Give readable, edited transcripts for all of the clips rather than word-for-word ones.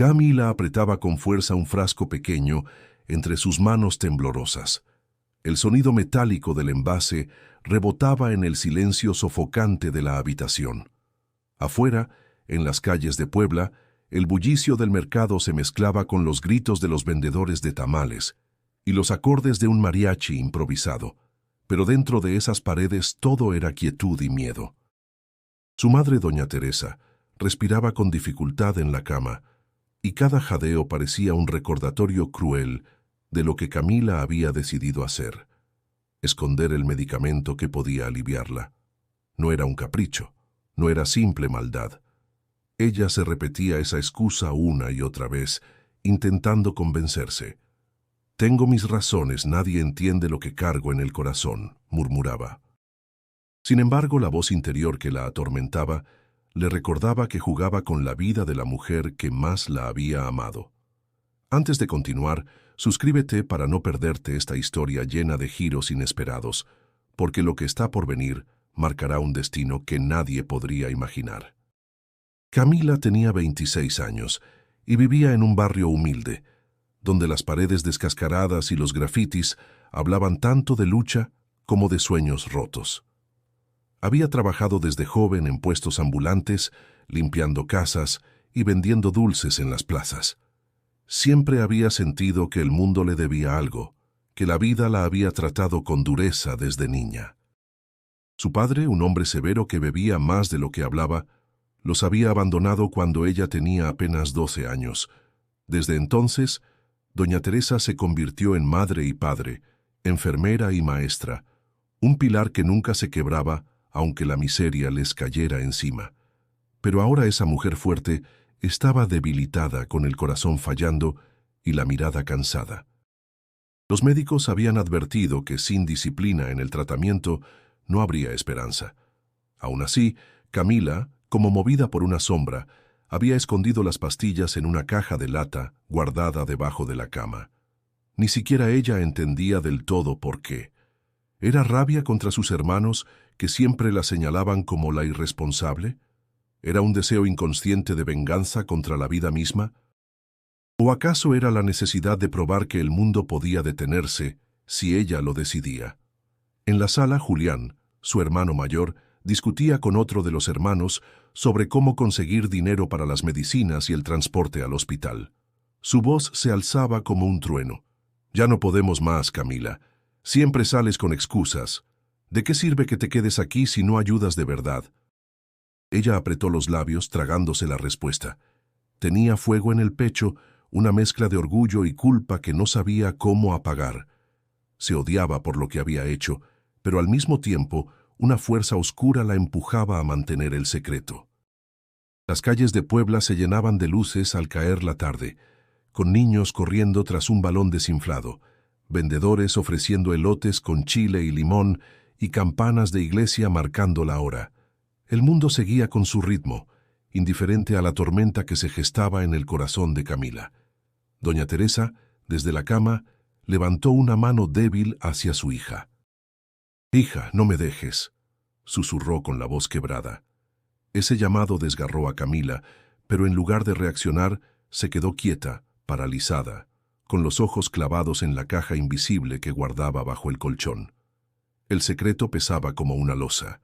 Camila apretaba con fuerza un frasco pequeño entre sus manos temblorosas. El sonido metálico del envase rebotaba en el silencio sofocante de la habitación. Afuera, en las calles de Puebla, el bullicio del mercado se mezclaba con los gritos de los vendedores de tamales y los acordes de un mariachi improvisado, pero dentro de esas paredes todo era quietud y miedo. Su madre, doña Teresa, respiraba con dificultad en la cama, y cada jadeo parecía un recordatorio cruel de lo que Camila había decidido hacer: esconder el medicamento que podía aliviarla. No era un capricho, no era simple maldad. Ella se repetía esa excusa una y otra vez, intentando convencerse. «Tengo mis razones, nadie entiende lo que cargo en el corazón», murmuraba. Sin embargo, la voz interior que la atormentaba le recordaba que jugaba con la vida de la mujer que más la había amado. Antes de continuar, suscríbete para no perderte esta historia llena de giros inesperados, porque lo que está por venir marcará un destino que nadie podría imaginar. Camila tenía 26 años y vivía en un barrio humilde, donde las paredes descascaradas y los grafitis hablaban tanto de lucha como de sueños rotos. Había trabajado desde joven en puestos ambulantes, limpiando casas y vendiendo dulces en las plazas. Siempre había sentido que el mundo le debía algo, que la vida la había tratado con dureza desde niña. Su padre, un hombre severo que bebía más de lo que hablaba, los había abandonado cuando ella tenía apenas 12 años. Desde entonces, doña Teresa se convirtió en madre y padre, enfermera y maestra, un pilar que nunca se quebraba, aunque la miseria les cayera encima. Pero ahora esa mujer fuerte estaba debilitada, con el corazón fallando y la mirada cansada. Los médicos habían advertido que sin disciplina en el tratamiento no habría esperanza. Aún así, Camila, como movida por una sombra, había escondido las pastillas en una caja de lata guardada debajo de la cama. Ni siquiera ella entendía del todo por qué. ¿Era rabia contra sus hermanos, que siempre la señalaban como la irresponsable? ¿Era un deseo inconsciente de venganza contra la vida misma? ¿O acaso era la necesidad de probar que el mundo podía detenerse si ella lo decidía? En la sala, Julián, su hermano mayor, discutía con otro de los hermanos sobre cómo conseguir dinero para las medicinas y el transporte al hospital. Su voz se alzaba como un trueno. «Ya no podemos más, Camila. Siempre sales con excusas. ¿De qué sirve que te quedes aquí si no ayudas de verdad?» Ella apretó los labios, tragándose la respuesta. Tenía fuego en el pecho, una mezcla de orgullo y culpa que no sabía cómo apagar. Se odiaba por lo que había hecho, pero al mismo tiempo una fuerza oscura la empujaba a mantener el secreto. Las calles de Puebla se llenaban de luces al caer la tarde, con niños corriendo tras un balón desinflado, vendedores ofreciendo elotes con chile y limón y campanas de iglesia marcando la hora. El mundo seguía con su ritmo, indiferente a la tormenta que se gestaba en el corazón de Camila. Doña Teresa, desde la cama, levantó una mano débil hacia su hija. «Hija, no me dejes», susurró con la voz quebrada. Ese llamado desgarró a Camila, pero en lugar de reaccionar, se quedó quieta, paralizada, con los ojos clavados en la caja invisible que guardaba bajo el colchón. El secreto pesaba como una losa,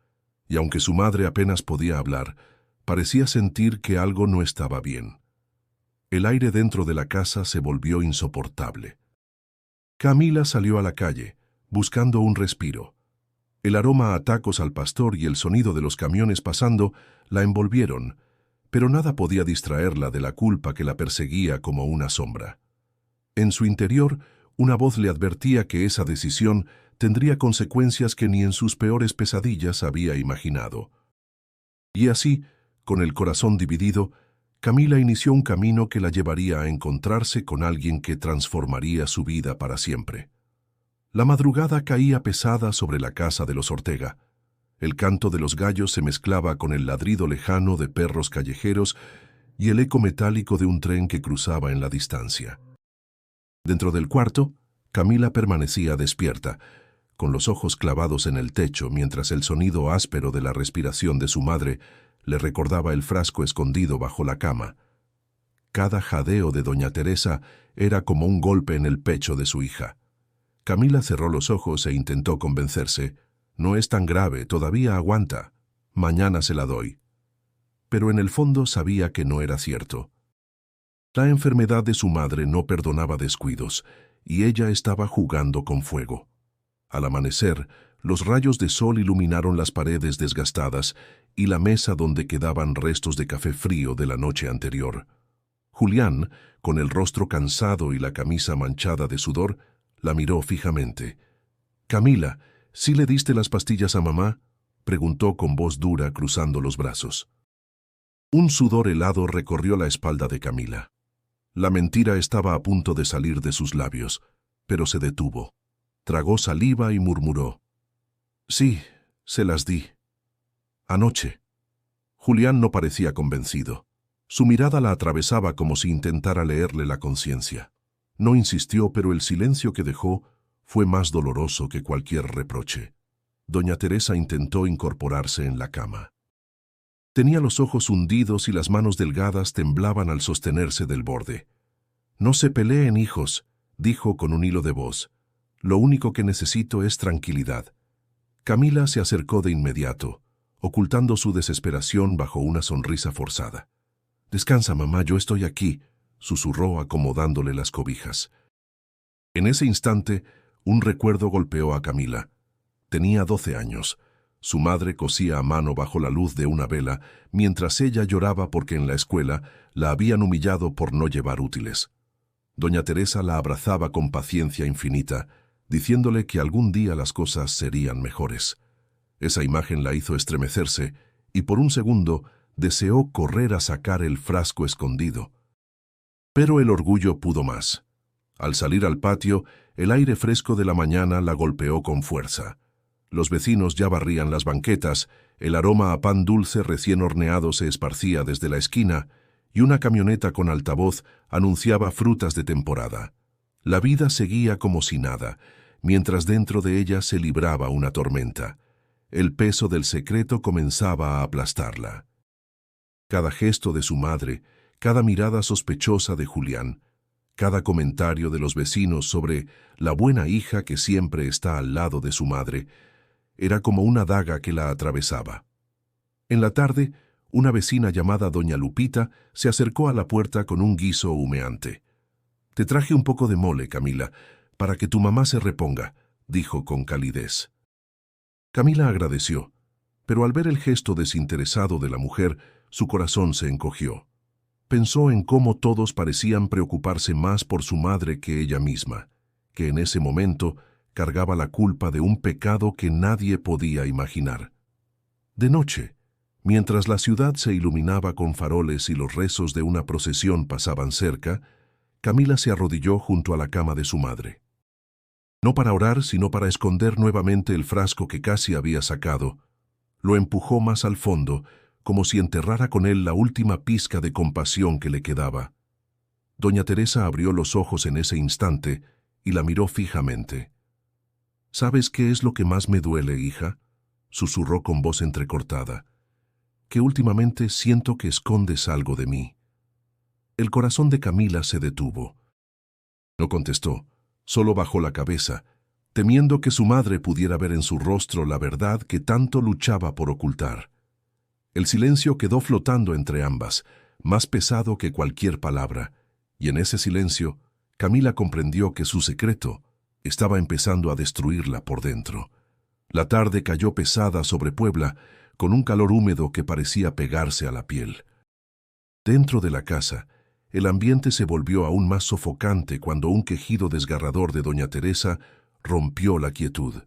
y aunque su madre apenas podía hablar, parecía sentir que algo no estaba bien. El aire dentro de la casa se volvió insoportable. Camila salió a la calle, buscando un respiro. El aroma a tacos al pastor y el sonido de los camiones pasando la envolvieron, pero nada podía distraerla de la culpa que la perseguía como una sombra. En su interior, una voz le advertía que esa decisión tendría consecuencias que ni en sus peores pesadillas había imaginado. Y así, con el corazón dividido, Camila inició un camino que la llevaría a encontrarse con alguien que transformaría su vida para siempre. La madrugada caía pesada sobre la casa de los Ortega. El canto de los gallos se mezclaba con el ladrido lejano de perros callejeros y el eco metálico de un tren que cruzaba en la distancia. Dentro del cuarto, Camila permanecía despierta, con los ojos clavados en el techo mientras el sonido áspero de la respiración de su madre le recordaba el frasco escondido bajo la cama. cada jadeo de doña Teresa era como un golpe en el pecho de su hija. Camila cerró los ojos e intentó convencerse. No es tan grave, todavía aguanta. Mañana se la doy. Pero en el fondo sabía que no era cierto. La enfermedad de su madre no perdonaba descuidos, y ella estaba jugando con fuego. Al amanecer, los rayos de sol iluminaron las paredes desgastadas y la mesa donde quedaban restos de café frío de la noche anterior. Julián, con el rostro cansado y la camisa manchada de sudor, la miró fijamente. «Camila, ¿sí le diste las pastillas a mamá?», preguntó con voz dura, cruzando los brazos. Un sudor helado recorrió la espalda de Camila. La mentira estaba a punto de salir de sus labios, pero se detuvo. Tragó saliva y murmuró. «Sí, se las di. Anoche». Julián no parecía convencido. Su mirada la atravesaba como si intentara leerle la conciencia. No insistió, pero el silencio que dejó fue más doloroso que cualquier reproche. Doña Teresa intentó incorporarse en la cama. Tenía los ojos hundidos y las manos delgadas temblaban al sostenerse del borde. «No se peleen, hijos», dijo con un hilo de voz. «Lo único que necesito es tranquilidad». Camila se acercó de inmediato, ocultando su desesperación bajo una sonrisa forzada. «Descansa, mamá, yo estoy aquí», susurró acomodándole las cobijas. En ese instante, un recuerdo golpeó a Camila. Tenía 12 años. Su madre cosía a mano bajo la luz de una vela, mientras ella lloraba porque en la escuela la habían humillado por no llevar útiles. Doña Teresa la abrazaba con paciencia infinita, diciéndole que algún día las cosas serían mejores. Esa imagen la hizo estremecerse y por un segundo deseó correr a sacar el frasco escondido. Pero el orgullo pudo más. Al salir al patio, el aire fresco de la mañana la golpeó con fuerza. Los vecinos ya barrían las banquetas, el aroma a pan dulce recién horneado se esparcía desde la esquina y una camioneta con altavoz anunciaba frutas de temporada. La vida seguía como si nada, mientras dentro de ella se libraba una tormenta. El peso del secreto comenzaba a aplastarla. Cada gesto de su madre, cada mirada sospechosa de Julián, cada comentario de los vecinos sobre la buena hija que siempre está al lado de su madre, era como una daga que la atravesaba. En la tarde, una vecina llamada doña Lupita se acercó a la puerta con un guiso humeante. «Te traje un poco de mole, Camila, para que tu mamá se reponga», dijo con calidez. Camila agradeció, pero al ver el gesto desinteresado de la mujer, su corazón se encogió. Pensó en cómo todos parecían preocuparse más por su madre que ella misma, que en ese momento cargaba la culpa de un pecado que nadie podía imaginar. De noche, mientras la ciudad se iluminaba con faroles y los rezos de una procesión pasaban cerca, Camila se arrodilló junto a la cama de su madre. No para orar, sino para esconder nuevamente el frasco que casi había sacado. Lo empujó más al fondo, como si enterrara con él la última pizca de compasión que le quedaba. Doña Teresa abrió los ojos en ese instante y la miró fijamente. «¿Sabes qué es lo que más me duele, hija?», susurró con voz entrecortada. «Que últimamente siento que escondes algo de mí». El corazón de Camila se detuvo. No contestó, solo bajó la cabeza, temiendo que su madre pudiera ver en su rostro la verdad que tanto luchaba por ocultar. El silencio quedó flotando entre ambas, más pesado que cualquier palabra, y en ese silencio, Camila comprendió que su secreto estaba empezando a destruirla por dentro. La tarde cayó pesada sobre Puebla, con un calor húmedo que parecía pegarse a la piel. Dentro de la casa, el ambiente se volvió aún más sofocante cuando un quejido desgarrador de doña Teresa rompió la quietud.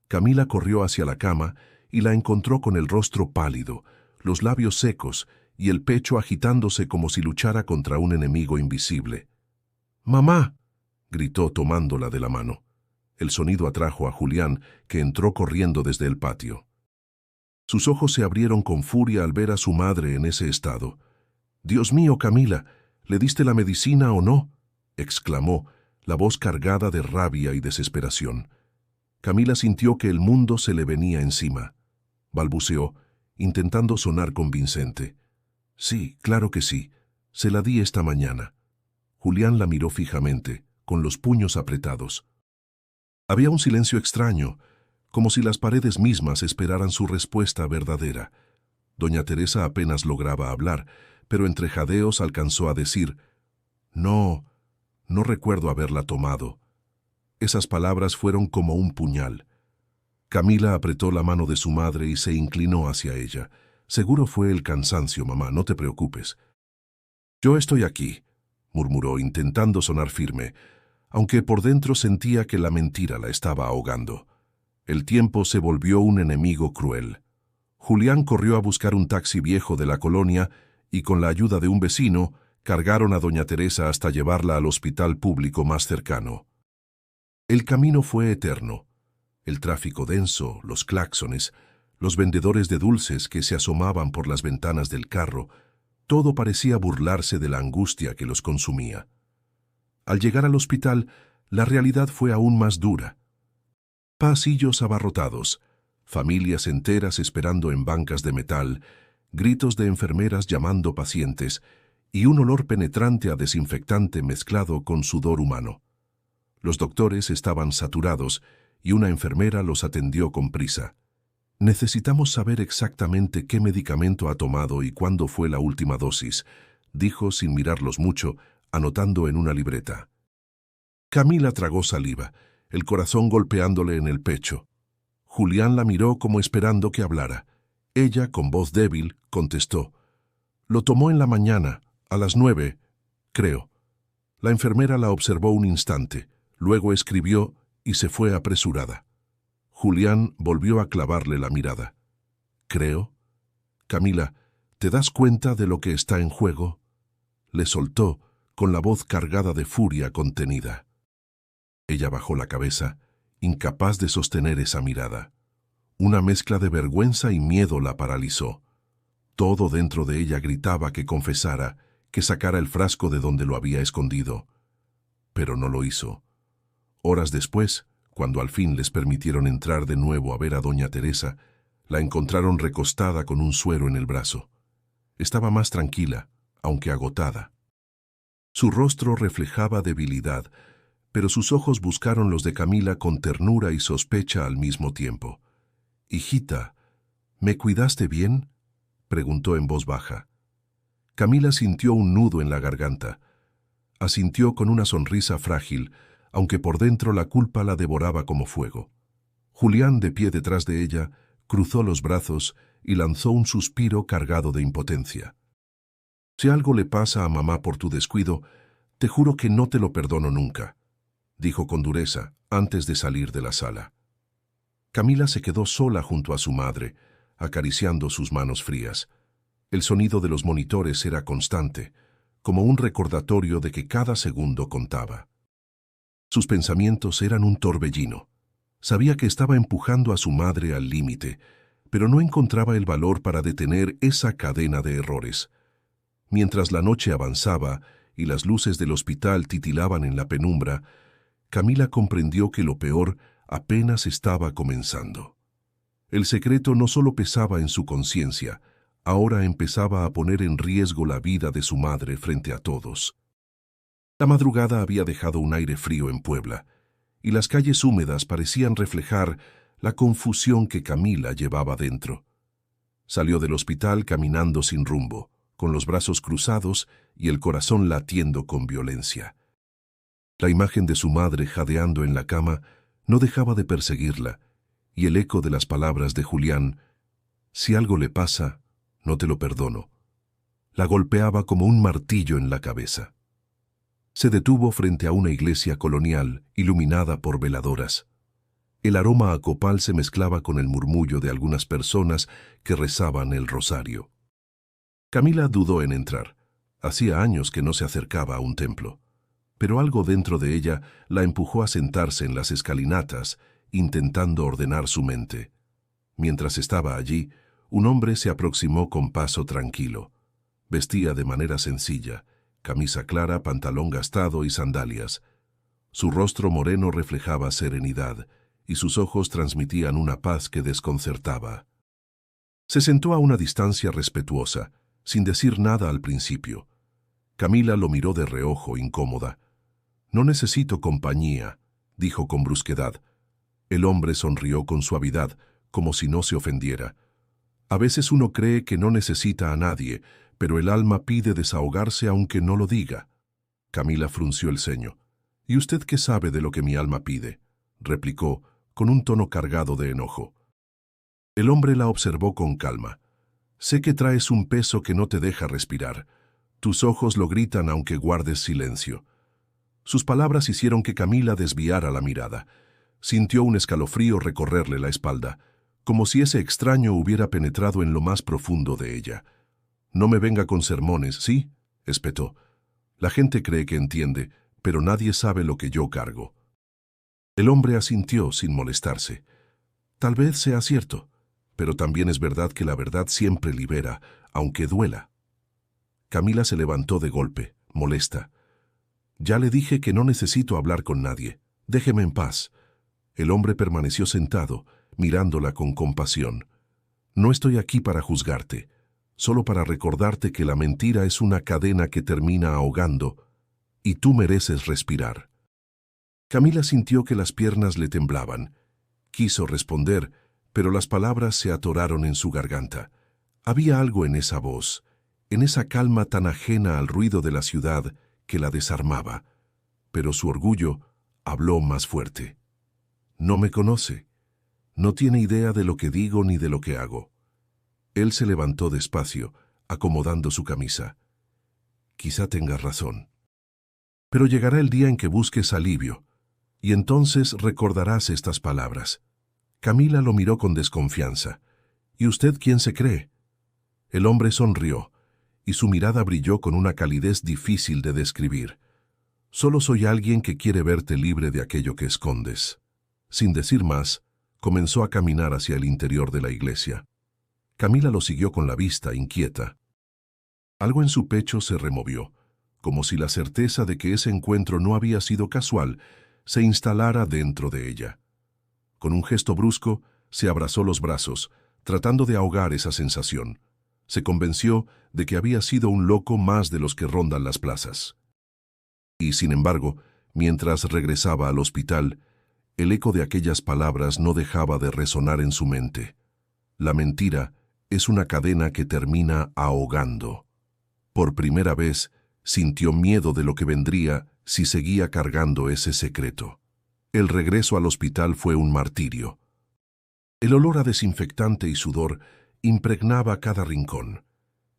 Camila corrió hacia la cama y la encontró con el rostro pálido, los labios secos y el pecho agitándose como si luchara contra un enemigo invisible. «¡Mamá!», gritó tomándola de la mano. El sonido atrajo a Julián, que entró corriendo desde el patio. Sus ojos se abrieron con furia al ver a su madre en ese estado. «Dios mío, Camila, ¿le diste la medicina o no?», exclamó, la voz cargada de rabia y desesperación. Camila sintió que el mundo se le venía encima. Balbuceó, intentando sonar convincente. «Sí, claro que sí. Se la di esta mañana. Julián la miró fijamente, con los puños apretados. Había un silencio extraño, como si las paredes mismas esperaran su respuesta verdadera. Doña Teresa apenas lograba hablar, pero entre jadeos alcanzó a decir: «No, no recuerdo haberla tomado». Esas palabras fueron como un puñal. Camila apretó la mano de su madre y se inclinó hacia ella. «Seguro fue el cansancio, mamá, no te preocupes». «Yo estoy aquí», murmuró, intentando sonar firme, aunque por dentro sentía que la mentira la estaba ahogando. El tiempo se volvió un enemigo cruel. Julián corrió a buscar un taxi viejo de la colonia y, con la ayuda de un vecino, cargaron a doña Teresa hasta llevarla al hospital público más cercano. El camino fue eterno. El tráfico denso, los claxones, los vendedores de dulces que se asomaban por las ventanas del carro, todo parecía burlarse de la angustia que los consumía. Al llegar al hospital, la realidad fue aún más dura. Pasillos abarrotados, familias enteras esperando en bancas de metal, gritos de enfermeras llamando pacientes y un olor penetrante a desinfectante mezclado con sudor humano. Los doctores estaban saturados y una enfermera los atendió con prisa. «Necesitamos saber exactamente qué medicamento ha tomado y cuándo fue la última dosis», dijo sin mirarlos mucho, anotando en una libreta. Camila tragó saliva, el corazón golpeándole en el pecho. Julián la miró como esperando que hablara. Ella, con voz débil, contestó: «Lo tomó en la mañana, a las 9, creo». La enfermera la observó un instante, luego escribió y se fue apresurada. Julián volvió a clavarle la mirada. «Creo. Camila, ¿te das cuenta de lo que está en juego?», le soltó, con la voz cargada de furia contenida. Ella bajó la cabeza, incapaz de sostener esa mirada. Una mezcla de vergüenza y miedo la paralizó. Todo dentro de ella gritaba que confesara, que sacara el frasco de donde lo había escondido. Pero no lo hizo. Horas después, cuando al fin les permitieron entrar de nuevo a ver a doña Teresa, la encontraron recostada con un suero en el brazo. Estaba más tranquila, aunque agotada. Su rostro reflejaba debilidad, pero sus ojos buscaron los de Camila con ternura y sospecha al mismo tiempo. «Hijita, ¿me cuidaste bien?», preguntó en voz baja. Camila sintió un nudo en la garganta. Asintió con una sonrisa frágil, aunque por dentro la culpa la devoraba como fuego. Julián, de pie detrás de ella, cruzó los brazos y lanzó un suspiro cargado de impotencia. «Si algo le pasa a mamá por tu descuido, te juro que no te lo perdono nunca», dijo con dureza antes de salir de la sala. Camila se quedó sola junto a su madre, acariciando sus manos frías. El sonido de los monitores era constante, como un recordatorio de que cada segundo contaba. Sus pensamientos eran un torbellino. Sabía que estaba empujando a su madre al límite, pero no encontraba el valor para detener esa cadena de errores. Mientras la noche avanzaba y las luces del hospital titilaban en la penumbra, Camila comprendió que lo peor apenas estaba comenzando. El secreto no solo pesaba en su conciencia, ahora empezaba a poner en riesgo la vida de su madre frente a todos. La madrugada había dejado un aire frío en Puebla, y las calles húmedas parecían reflejar la confusión que Camila llevaba dentro. Salió del hospital caminando sin rumbo, con los brazos cruzados y el corazón latiendo con violencia. La imagen de su madre jadeando en la cama no dejaba de perseguirla, y el eco de las palabras de Julián: «Si algo le pasa, no te lo perdono», la golpeaba como un martillo en la cabeza. Se detuvo frente a una iglesia colonial iluminada por veladoras. El aroma a copal se mezclaba con el murmullo de algunas personas que rezaban el rosario. Camila dudó en entrar. Hacía años que no se acercaba a un templo. Pero algo dentro de ella la empujó a sentarse en las escalinatas, intentando ordenar su mente. Mientras estaba allí, un hombre se aproximó con paso tranquilo. Vestía de manera sencilla, camisa clara, pantalón gastado y sandalias. Su rostro moreno reflejaba serenidad, y sus ojos transmitían una paz que desconcertaba. Se sentó a una distancia respetuosa, sin decir nada al principio. Camila lo miró de reojo, incómoda. «No necesito compañía», dijo con brusquedad. El hombre sonrió con suavidad, como si no se ofendiera. «A veces uno cree que no necesita a nadie, pero el alma pide desahogarse aunque no lo diga». Camila frunció el ceño. «¿Y usted qué sabe de lo que mi alma pide?», replicó, con un tono cargado de enojo. El hombre la observó con calma. «Sé que traes un peso que no te deja respirar. Tus ojos lo gritan aunque guardes silencio». Sus palabras hicieron que Camila desviara la mirada. Sintió un escalofrío recorrerle la espalda, como si ese extraño hubiera penetrado en lo más profundo de ella. «No me venga con sermones, ¿sí?», espetó. «La gente cree que entiende, pero nadie sabe lo que yo cargo». El hombre asintió sin molestarse. «Tal vez sea cierto, pero también es verdad que la verdad siempre libera, aunque duela». Camila se levantó de golpe, molesta. «Ya le dije que no necesito hablar con nadie. Déjeme en paz». El hombre permaneció sentado, mirándola con compasión. «No estoy aquí para juzgarte, solo para recordarte que la mentira es una cadena que termina ahogando, y tú mereces respirar». Camila sintió que las piernas le temblaban. Quiso responder, pero las palabras se atoraron en su garganta. Había algo en esa voz, en esa calma tan ajena al ruido de la ciudad, que la desarmaba, pero su orgullo habló más fuerte. «No me conoce. No tiene idea de lo que digo ni de lo que hago». Él se levantó despacio, acomodando su camisa. «Quizá tengas razón. Pero llegará el día en que busques alivio, y entonces recordarás estas palabras». Camila lo miró con desconfianza. «¿Y usted quién se cree?». El hombre sonrió, y su mirada brilló con una calidez difícil de describir. «Solo soy alguien que quiere verte libre de aquello que escondes». Sin decir más, comenzó a caminar hacia el interior de la iglesia. Camila lo siguió con la vista, inquieta. Algo en su pecho se removió, como si la certeza de que ese encuentro no había sido casual se instalara dentro de ella. Con un gesto brusco, se abrazó los brazos, tratando de ahogar esa sensación. Se convenció de que había sido un loco más de los que rondan las plazas. Y, sin embargo, mientras regresaba al hospital, el eco de aquellas palabras no dejaba de resonar en su mente. La mentira es una cadena que termina ahogando. Por primera vez, sintió miedo de lo que vendría si seguía cargando ese secreto. El regreso al hospital fue un martirio. El olor a desinfectante y sudor impregnaba cada rincón,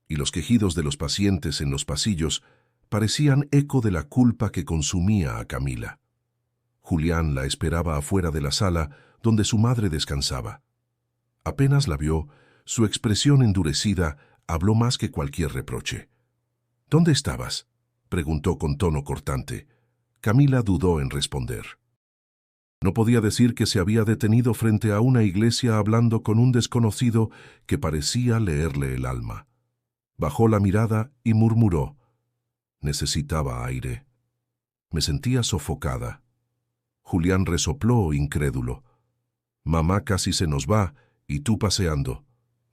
y los quejidos de los pacientes en los pasillos parecían eco de la culpa que consumía a Camila. Julián la esperaba afuera de la sala donde su madre descansaba. Apenas la vio, su expresión endurecida habló más que cualquier reproche. «¿Dónde estabas?», preguntó con tono cortante. Camila dudó en responder. No podía decir que se había detenido frente a una iglesia hablando con un desconocido que parecía leerle el alma. Bajó la mirada y murmuró: «Necesitaba aire». Me sentía sofocada. Julián resopló, incrédulo. «Mamá casi se nos va, y tú paseando.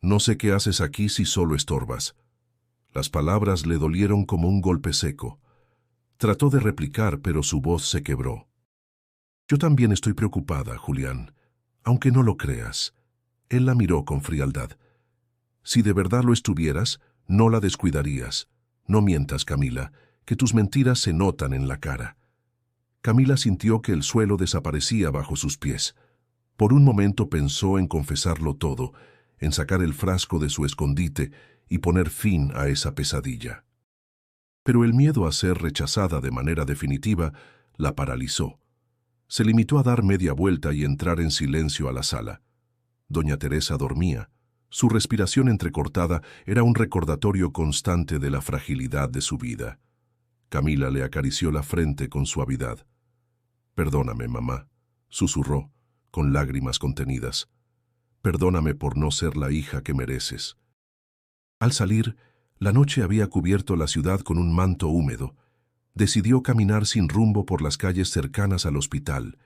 No sé qué haces aquí si solo estorbas». Las palabras le dolieron como un golpe seco. Trató de replicar, pero su voz se quebró. «Yo también estoy preocupada, Julián, aunque no lo creas». Él la miró con frialdad. «Si de verdad lo estuvieras, no la descuidarías. No mientas, Camila, que tus mentiras se notan en la cara». Camila sintió que el suelo desaparecía bajo sus pies. Por un momento pensó en confesarlo todo, en sacar el frasco de su escondite y poner fin a esa pesadilla. Pero el miedo a ser rechazada de manera definitiva la paralizó. Se limitó a dar media vuelta y entrar en silencio a la sala. Doña Teresa dormía. Su respiración entrecortada era un recordatorio constante de la fragilidad de su vida. Camila le acarició la frente con suavidad. «Perdóname, mamá», susurró, con lágrimas contenidas. «Perdóname por no ser la hija que mereces». Al salir, la noche había cubierto la ciudad con un manto húmedo. Decidió caminar sin rumbo por las calles cercanas al hospital.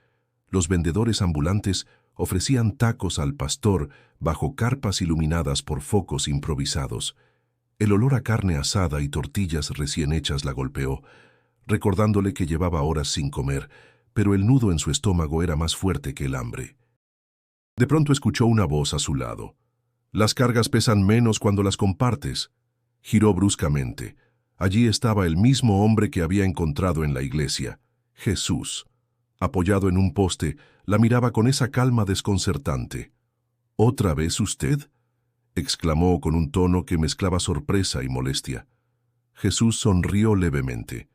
Los vendedores ambulantes ofrecían tacos al pastor bajo carpas iluminadas por focos improvisados. El olor a carne asada y tortillas recién hechas la golpeó, recordándole que llevaba horas sin comer, pero el nudo en su estómago era más fuerte que el hambre. De pronto escuchó una voz a su lado. «Las cargas pesan menos cuando las compartes». Giró bruscamente. Allí estaba el mismo hombre que había encontrado en la iglesia, Jesús. Apoyado en un poste, la miraba con esa calma desconcertante. «¿Otra vez usted?», exclamó con un tono que mezclaba sorpresa y molestia. Jesús sonrió levemente.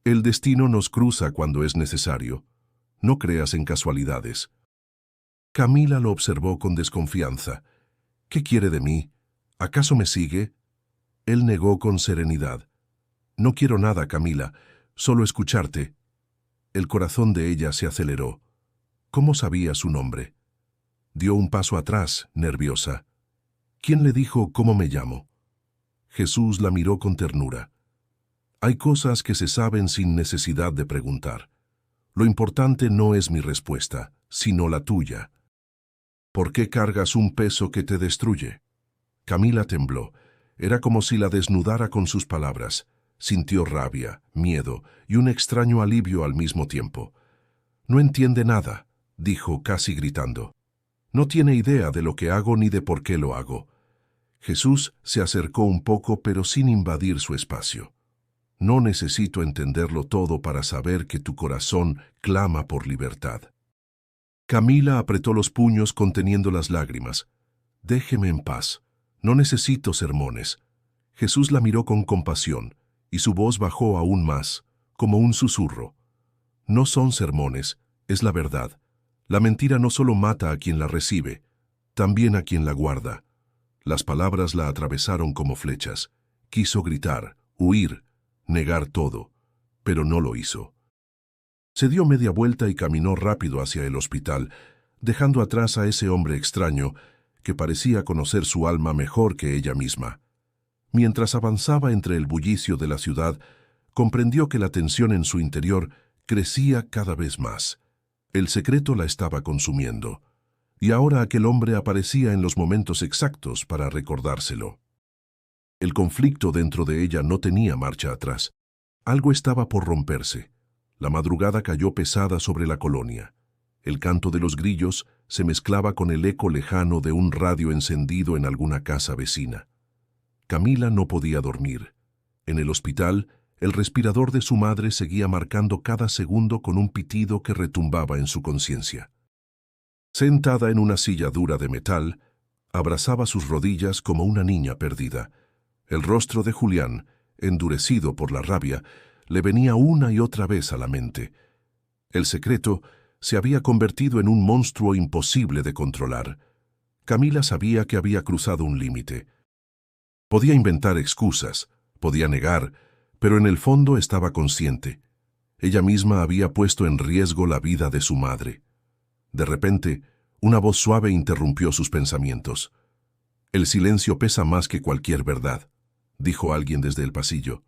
«El destino nos cruza cuando es necesario. No creas en casualidades». Camila lo observó con desconfianza. «¿Qué quiere de mí? ¿Acaso me sigue?». Él negó con serenidad. «No quiero nada, Camila, solo escucharte». El corazón de ella se aceleró. ¿Cómo sabía su nombre? Dio un paso atrás, nerviosa. «¿Quién le dijo cómo me llamo?». Jesús la miró con ternura. «Hay cosas que se saben sin necesidad de preguntar. Lo importante no es mi respuesta, sino la tuya. ¿Por qué cargas un peso que te destruye?». Camila tembló. Era como si la desnudara con sus palabras. Sintió rabia, miedo y un extraño alivio al mismo tiempo. «No entiende nada», dijo casi gritando. «No tiene idea de lo que hago ni de por qué lo hago». Jesús se acercó un poco, pero sin invadir su espacio. «No necesito entenderlo todo para saber que tu corazón clama por libertad». Camila apretó los puños conteniendo las lágrimas. «Déjeme en paz. No necesito sermones». Jesús la miró con compasión, y su voz bajó aún más, como un susurro. «No son sermones, es la verdad. La mentira no solo mata a quien la recibe, también a quien la guarda». Las palabras la atravesaron como flechas. Quiso gritar, huir, negar todo, pero no lo hizo. Se dio media vuelta y caminó rápido hacia el hospital, dejando atrás a ese hombre extraño que parecía conocer su alma mejor que ella misma. Mientras avanzaba entre el bullicio de la ciudad, comprendió que la tensión en su interior crecía cada vez más. El secreto la estaba consumiendo, y ahora aquel hombre aparecía en los momentos exactos para recordárselo. El conflicto dentro de ella no tenía marcha atrás. Algo estaba por romperse. La madrugada cayó pesada sobre la colonia. El canto de los grillos se mezclaba con el eco lejano de un radio encendido en alguna casa vecina. Camila no podía dormir. En el hospital, el respirador de su madre seguía marcando cada segundo con un pitido que retumbaba en su conciencia. Sentada en una silla dura de metal, abrazaba sus rodillas como una niña perdida. El rostro de Julián, endurecido por la rabia, le venía una y otra vez a la mente. El secreto se había convertido en un monstruo imposible de controlar. Camila sabía que había cruzado un límite. Podía inventar excusas, podía negar, pero en el fondo estaba consciente. Ella misma había puesto en riesgo la vida de su madre. De repente, una voz suave interrumpió sus pensamientos. «El silencio pesa más que cualquier verdad», dijo alguien desde el pasillo.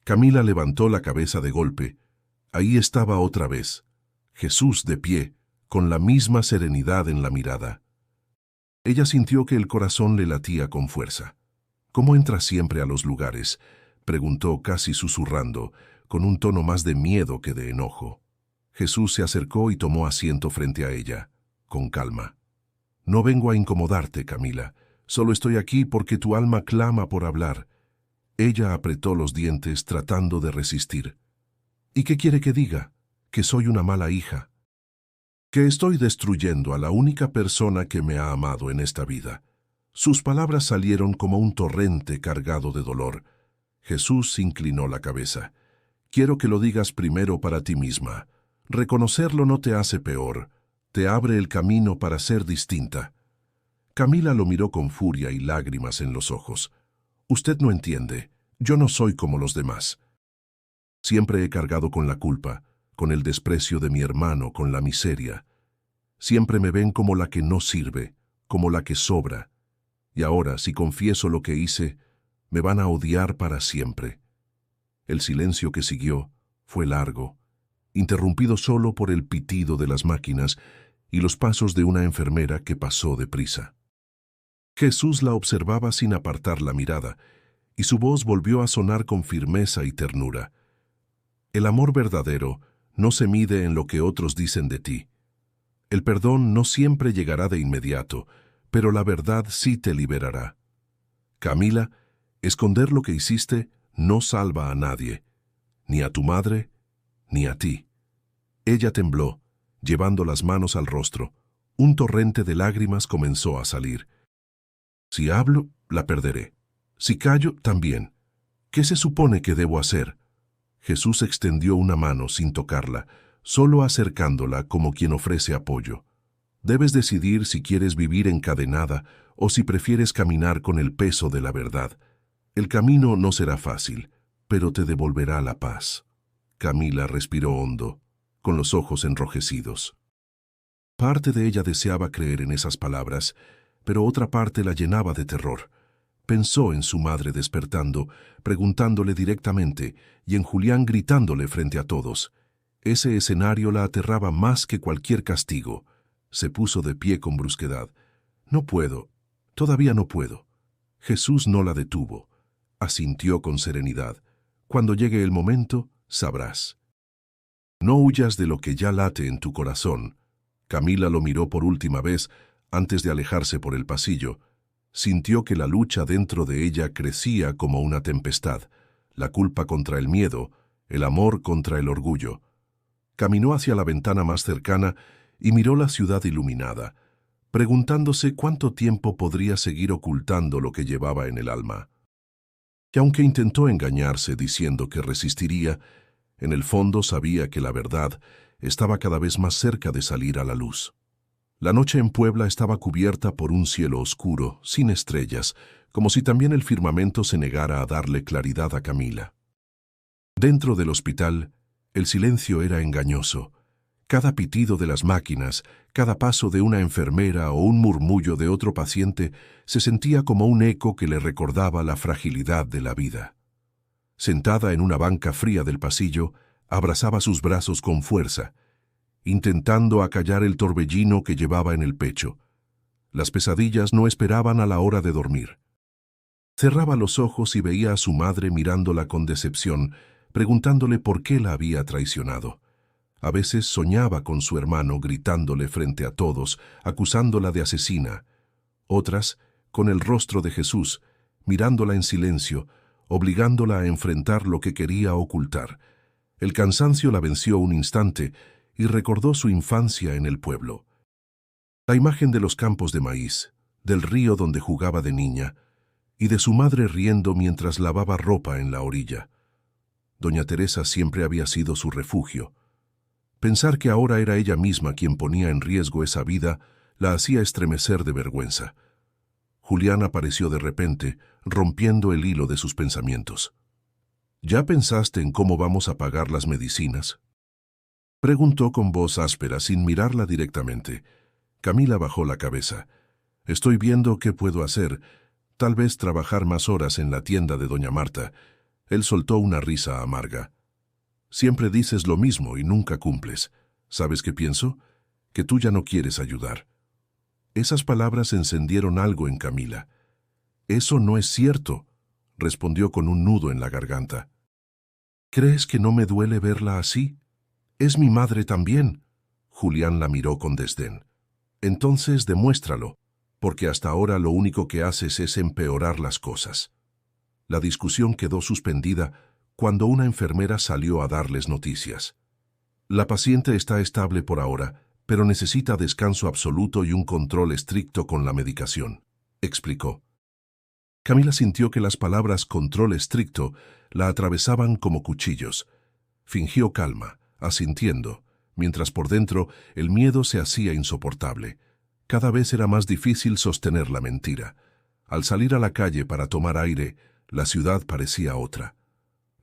Camila levantó la cabeza de golpe. Ahí estaba otra vez, Jesús de pie, con la misma serenidad en la mirada. Ella sintió que el corazón le latía con fuerza. «¿Cómo entra siempre a los lugares?», preguntó casi susurrando, con un tono más de miedo que de enojo. Jesús se acercó y tomó asiento frente a ella, con calma. «No vengo a incomodarte, Camila. Solo estoy aquí porque tu alma clama por hablar». Ella apretó los dientes tratando de resistir. «¿Y qué quiere que diga? ¿Que soy una mala hija? ¿Que estoy destruyendo a la única persona que me ha amado en esta vida?». Sus palabras salieron como un torrente cargado de dolor. Jesús inclinó la cabeza. «Quiero que lo digas primero para ti misma. Reconocerlo no te hace peor, te abre el camino para ser distinta». Camila lo miró con furia y lágrimas en los ojos. «Usted no entiende. Yo no soy como los demás. Siempre he cargado con la culpa, con el desprecio de mi hermano, con la miseria. Siempre me ven como la que no sirve, como la que sobra. Y ahora, si confieso lo que hice, me van a odiar para siempre». El silencio que siguió fue largo, interrumpido solo por el pitido de las máquinas y los pasos de una enfermera que pasó deprisa. Jesús la observaba sin apartar la mirada, y su voz volvió a sonar con firmeza y ternura. El amor verdadero no se mide en lo que otros dicen de ti. El perdón no siempre llegará de inmediato, pero la verdad sí te liberará. Camila, esconder lo que hiciste no salva a nadie, ni a tu madre, ni a ti. Ella tembló, llevando las manos al rostro. Un torrente de lágrimas comenzó a salir. Si hablo, la perderé. Si callo, también. ¿Qué se supone que debo hacer? Jesús extendió una mano sin tocarla, solo acercándola como quien ofrece apoyo. Debes decidir si quieres vivir encadenada o si prefieres caminar con el peso de la verdad. El camino no será fácil, pero te devolverá la paz. Camila respiró hondo, con los ojos enrojecidos. Parte de ella deseaba creer en esas palabras, pero otra parte la llenaba de terror. Pensó en su madre despertando, preguntándole directamente, y en Julián gritándole frente a todos. Ese escenario la aterraba más que cualquier castigo. Se puso de pie con brusquedad. No puedo, todavía no puedo. Jesús no la detuvo. Asintió con serenidad. Cuando llegue el momento, sabrás. No huyas de lo que ya late en tu corazón. Camila lo miró por última vez antes de alejarse por el pasillo. Sintió que la lucha dentro de ella crecía como una tempestad, la culpa contra el miedo, el amor contra el orgullo. Caminó hacia la ventana más cercana y miró la ciudad iluminada, preguntándose cuánto tiempo podría seguir ocultando lo que llevaba en el alma. Y aunque intentó engañarse diciendo que resistiría, en el fondo sabía que la verdad estaba cada vez más cerca de salir a la luz. La noche en Puebla estaba cubierta por un cielo oscuro, sin estrellas, como si también el firmamento se negara a darle claridad a Camila. Dentro del hospital, el silencio era engañoso. Cada pitido de las máquinas, cada paso de una enfermera o un murmullo de otro paciente se sentía como un eco que le recordaba la fragilidad de la vida. Sentada en una banca fría del pasillo, abrazaba sus brazos con fuerza, intentando acallar el torbellino que llevaba en el pecho. Las pesadillas no esperaban a la hora de dormir. Cerraba los ojos y veía a su madre mirándola con decepción, preguntándole por qué la había traicionado. A veces soñaba con su hermano gritándole frente a todos, acusándola de asesina. Otras, con el rostro de Jesús, mirándola en silencio, obligándola a enfrentar lo que quería ocultar. El cansancio la venció un instante y recordó su infancia en el pueblo. La imagen de los campos de maíz, del río donde jugaba de niña, y de su madre riendo mientras lavaba ropa en la orilla. Doña Teresa siempre había sido su refugio. Pensar que ahora era ella misma quien ponía en riesgo esa vida la hacía estremecer de vergüenza. Julián apareció de repente, rompiendo el hilo de sus pensamientos. ¿Ya pensaste en cómo vamos a pagar las medicinas?, preguntó con voz áspera, sin mirarla directamente. Camila bajó la cabeza. Estoy viendo qué puedo hacer. Tal vez trabajar más horas en la tienda de doña Marta. Él soltó una risa amarga. Siempre dices lo mismo y nunca cumples. ¿Sabes qué pienso? Que tú ya no quieres ayudar. Esas palabras encendieron algo en Camila. Eso no es cierto, respondió con un nudo en la garganta. ¿Crees que no me duele verla así? Es mi madre también. Julián la miró con desdén. Entonces demuéstralo, porque hasta ahora lo único que haces es empeorar las cosas. La discusión quedó suspendida cuando una enfermera salió a darles noticias. La paciente está estable por ahora, pero necesita descanso absoluto y un control estricto con la medicación, explicó. Camila sintió que las palabras control estricto la atravesaban como cuchillos. Fingió calma, asintiendo, mientras por dentro el miedo se hacía insoportable. Cada vez era más difícil sostener la mentira. Al salir a la calle para tomar aire, la ciudad parecía otra.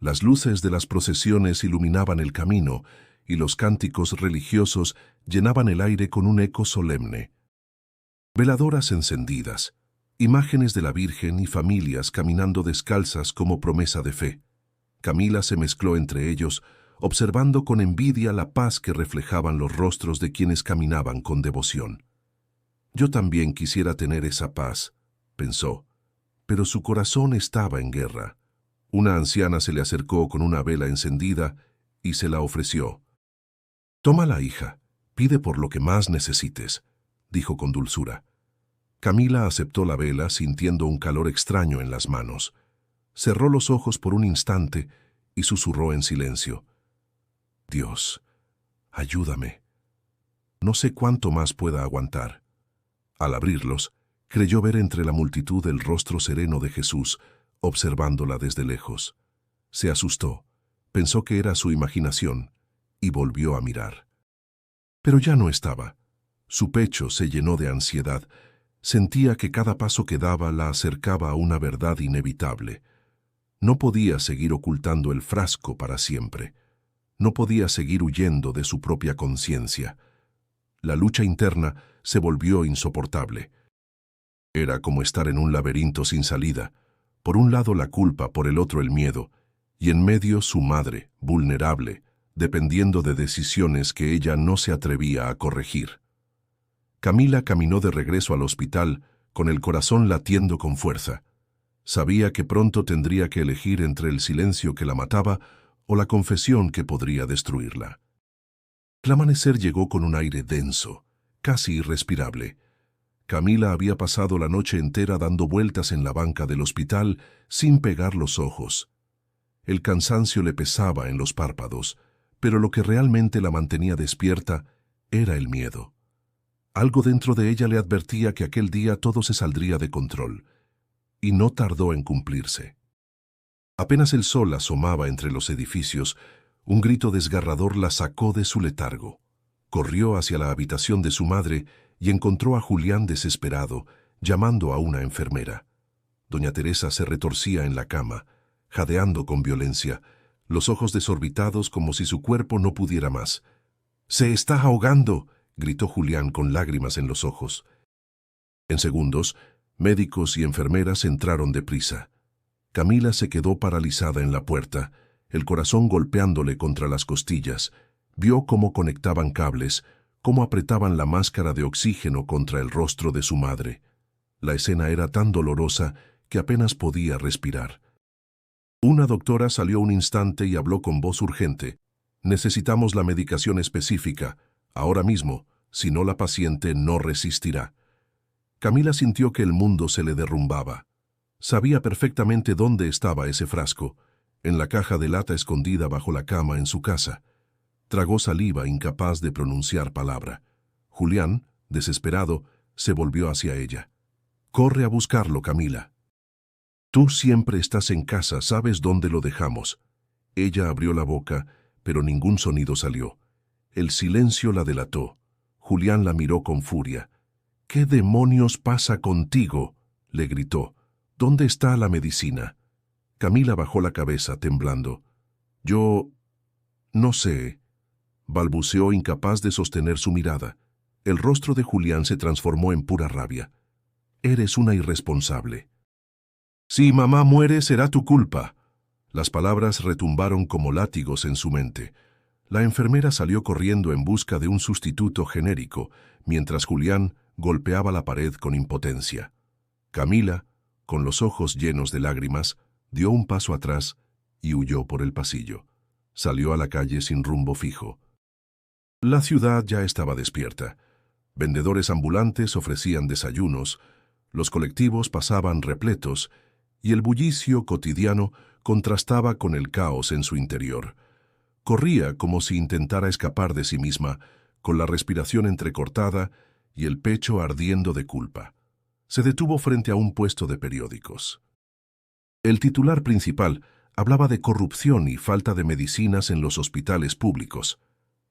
Las luces de las procesiones iluminaban el camino y los cánticos religiosos llenaban el aire con un eco solemne. Veladoras encendidas, imágenes de la Virgen y familias caminando descalzas como promesa de fe. Camila se mezcló entre ellos, observando con envidia la paz que reflejaban los rostros de quienes caminaban con devoción. Yo también quisiera tener esa paz, pensó, pero su corazón estaba en guerra. Una anciana se le acercó con una vela encendida y se la ofreció. «Tómala, hija, pide por lo que más necesites», dijo con dulzura. Camila aceptó la vela sintiendo un calor extraño en las manos. Cerró los ojos por un instante y susurró en silencio: «Dios, ayúdame. No sé cuánto más pueda aguantar». Al abrirlos, creyó ver entre la multitud el rostro sereno de Jesús, observándola desde lejos. Se asustó, pensó que era su imaginación, y volvió a mirar. Pero ya no estaba. Su pecho se llenó de ansiedad. Sentía que cada paso que daba la acercaba a una verdad inevitable. No podía seguir ocultando el frasco para siempre. No podía seguir huyendo de su propia conciencia. La lucha interna se volvió insoportable. Era como estar en un laberinto sin salida. Por un lado la culpa, por el otro el miedo, y en medio su madre, vulnerable, dependiendo de decisiones que ella no se atrevía a corregir. Camila caminó de regreso al hospital con el corazón latiendo con fuerza. Sabía que pronto tendría que elegir entre el silencio que la mataba o la confesión que podría destruirla. El amanecer llegó con un aire denso, casi irrespirable. Camila había pasado la noche entera dando vueltas en la banca del hospital sin pegar los ojos. El cansancio le pesaba en los párpados, pero lo que realmente la mantenía despierta era el miedo. Algo dentro de ella le advertía que aquel día todo se saldría de control, y no tardó en cumplirse. Apenas el sol asomaba entre los edificios, un grito desgarrador la sacó de su letargo. Corrió hacia la habitación de su madre y encontró a Julián desesperado, llamando a una enfermera. Doña Teresa se retorcía en la cama, jadeando con violencia, los ojos desorbitados como si su cuerpo no pudiera más. «¡Se está ahogando!», gritó Julián con lágrimas en los ojos. En segundos, médicos y enfermeras entraron deprisa. Camila se quedó paralizada en la puerta, el corazón golpeándole contra las costillas. Vio cómo conectaban cables, cómo apretaban la máscara de oxígeno contra el rostro de su madre. La escena era tan dolorosa que apenas podía respirar. Una doctora salió un instante y habló con voz urgente. «Necesitamos la medicación específica, ahora mismo, si no la paciente no resistirá». Camila sintió que el mundo se le derrumbaba. Sabía perfectamente dónde estaba ese frasco, en la caja de lata escondida bajo la cama en su casa. Tragó saliva, incapaz de pronunciar palabra. Julián, desesperado, se volvió hacia ella. «Corre a buscarlo, Camila. Tú siempre estás en casa, sabes dónde lo dejamos». Ella abrió la boca, pero ningún sonido salió. El silencio la delató. Julián la miró con furia. «¿Qué demonios pasa contigo?», le gritó. «¿Dónde está la medicina?». Camila bajó la cabeza, temblando. «Yo... no sé», balbuceó, incapaz de sostener su mirada. El rostro de Julián se transformó en pura rabia. «Eres una irresponsable. Si mamá muere, será tu culpa». Las palabras retumbaron como látigos en su mente. La enfermera salió corriendo en busca de un sustituto genérico, mientras Julián golpeaba la pared con impotencia. Camila, con los ojos llenos de lágrimas, dio un paso atrás y huyó por el pasillo. Salió a la calle sin rumbo fijo. La ciudad ya estaba despierta. Vendedores ambulantes ofrecían desayunos, los colectivos pasaban repletos y el bullicio cotidiano contrastaba con el caos en su interior. Corría como si intentara escapar de sí misma, con la respiración entrecortada y el pecho ardiendo de culpa. Se detuvo frente a un puesto de periódicos. El titular principal hablaba de corrupción y falta de medicinas en los hospitales públicos.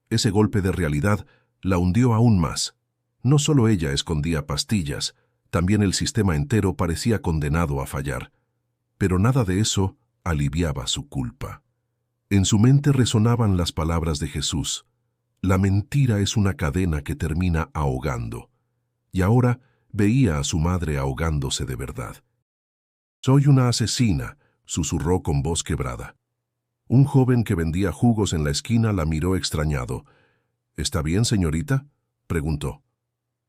Ese golpe de realidad la hundió aún más. No solo ella escondía pastillas, también el sistema entero parecía condenado a fallar. Pero nada de eso aliviaba su culpa. En su mente resonaban las palabras de Jesús. La mentira es una cadena que termina ahogando. Y ahora veía a su madre ahogándose de verdad. «Soy una asesina», susurró con voz quebrada. Un joven que vendía jugos en la esquina la miró extrañado. «¿Está bien, señorita?», preguntó.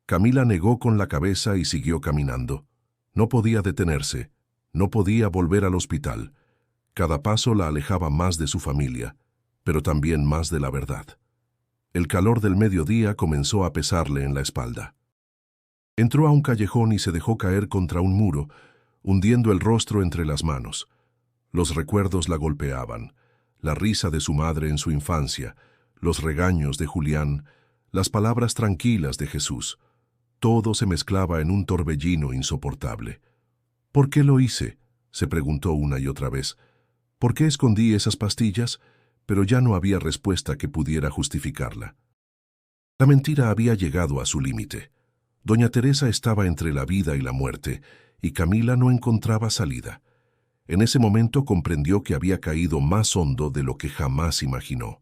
Camila negó con la cabeza y siguió caminando. No podía detenerse. No podía volver al hospital. Cada paso la alejaba más de su familia, pero también más de la verdad. El calor del mediodía comenzó a pesarle en la espalda. Entró a un callejón y se dejó caer contra un muro, hundiendo el rostro entre las manos. Los recuerdos la golpeaban, la risa de su madre en su infancia, los regaños de Julián, las palabras tranquilas de Jesús. Todo se mezclaba en un torbellino insoportable. ¿Por qué lo hice?, se preguntó una y otra vez. ¿Por qué escondí esas pastillas? Pero ya no había respuesta que pudiera justificarla. La mentira había llegado a su límite. Doña Teresa estaba entre la vida y la muerte, y Camila no encontraba salida. En ese momento comprendió que había caído más hondo de lo que jamás imaginó,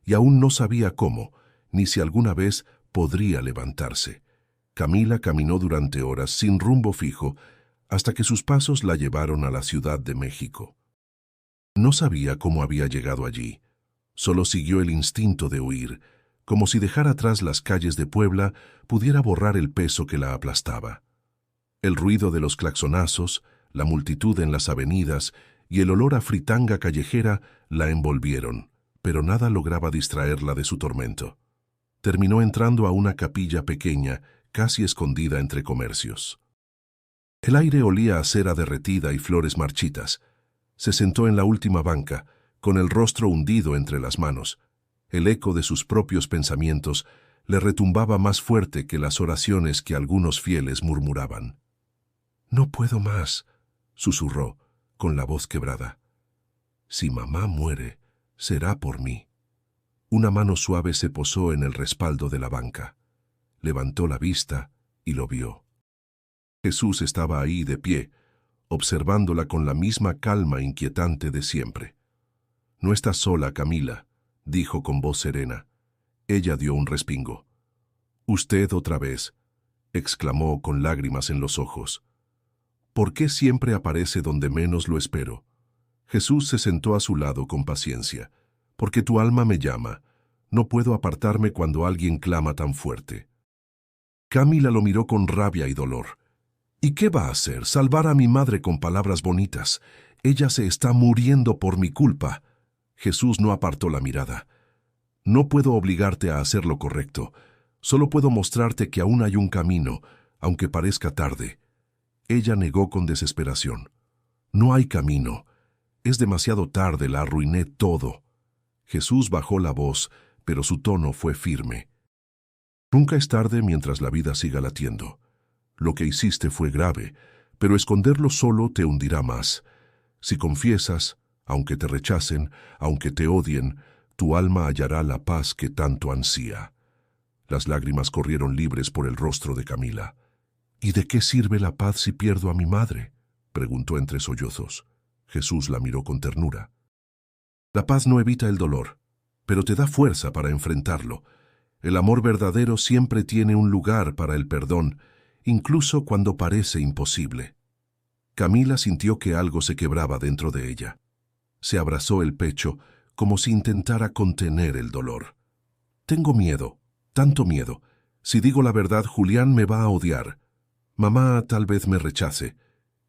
y aún no sabía cómo, ni si alguna vez podría levantarse. Camila caminó durante horas sin rumbo fijo, hasta que sus pasos la llevaron a la Ciudad de México. No sabía cómo había llegado allí. Solo siguió el instinto de huir, como si dejar atrás las calles de Puebla pudiera borrar el peso que la aplastaba. El ruido de los claxonazos, la multitud en las avenidas y el olor a fritanga callejera la envolvieron, pero nada lograba distraerla de su tormento. Terminó entrando a una capilla pequeña, casi escondida entre comercios. El aire olía a cera derretida y flores marchitas. Se sentó en la última banca, con el rostro hundido entre las manos. El eco de sus propios pensamientos le retumbaba más fuerte que las oraciones que algunos fieles murmuraban. «No puedo más», susurró, con la voz quebrada. «Si mamá muere, será por mí». Una mano suave se posó en el respaldo de la banca. Levantó la vista y lo vio. Jesús estaba ahí de pie, observándola con la misma calma inquietante de siempre. «No estás sola, Camila», dijo con voz serena. Ella dio un respingo. «¿Usted otra vez?», exclamó con lágrimas en los ojos. «¿Por qué siempre aparece donde menos lo espero?». Jesús se sentó a su lado con paciencia. «Porque tu alma me llama. No puedo apartarme cuando alguien clama tan fuerte». Camila lo miró con rabia y dolor. «¿Y qué va a hacer? ¿Salvar a mi madre con palabras bonitas? Ella se está muriendo por mi culpa». Jesús no apartó la mirada. «No puedo obligarte a hacer lo correcto. Solo puedo mostrarte que aún hay un camino, aunque parezca tarde». Ella negó con desesperación. «No hay camino. Es demasiado tarde, la arruiné todo». Jesús bajó la voz, pero su tono fue firme. «Nunca es tarde mientras la vida siga latiendo. Lo que hiciste fue grave, pero esconderlo solo te hundirá más. Si confiesas, aunque te rechacen, aunque te odien, tu alma hallará la paz que tanto ansía». Las lágrimas corrieron libres por el rostro de Camila. «¿Y de qué sirve la paz si pierdo a mi madre?», preguntó entre sollozos. Jesús la miró con ternura. «La paz no evita el dolor, pero te da fuerza para enfrentarlo. El amor verdadero siempre tiene un lugar para el perdón, incluso cuando parece imposible». Camila sintió que algo se quebraba dentro de ella. Se abrazó el pecho, como si intentara contener el dolor. «Tengo miedo, tanto miedo. Si digo la verdad, Julián me va a odiar. Mamá tal vez me rechace.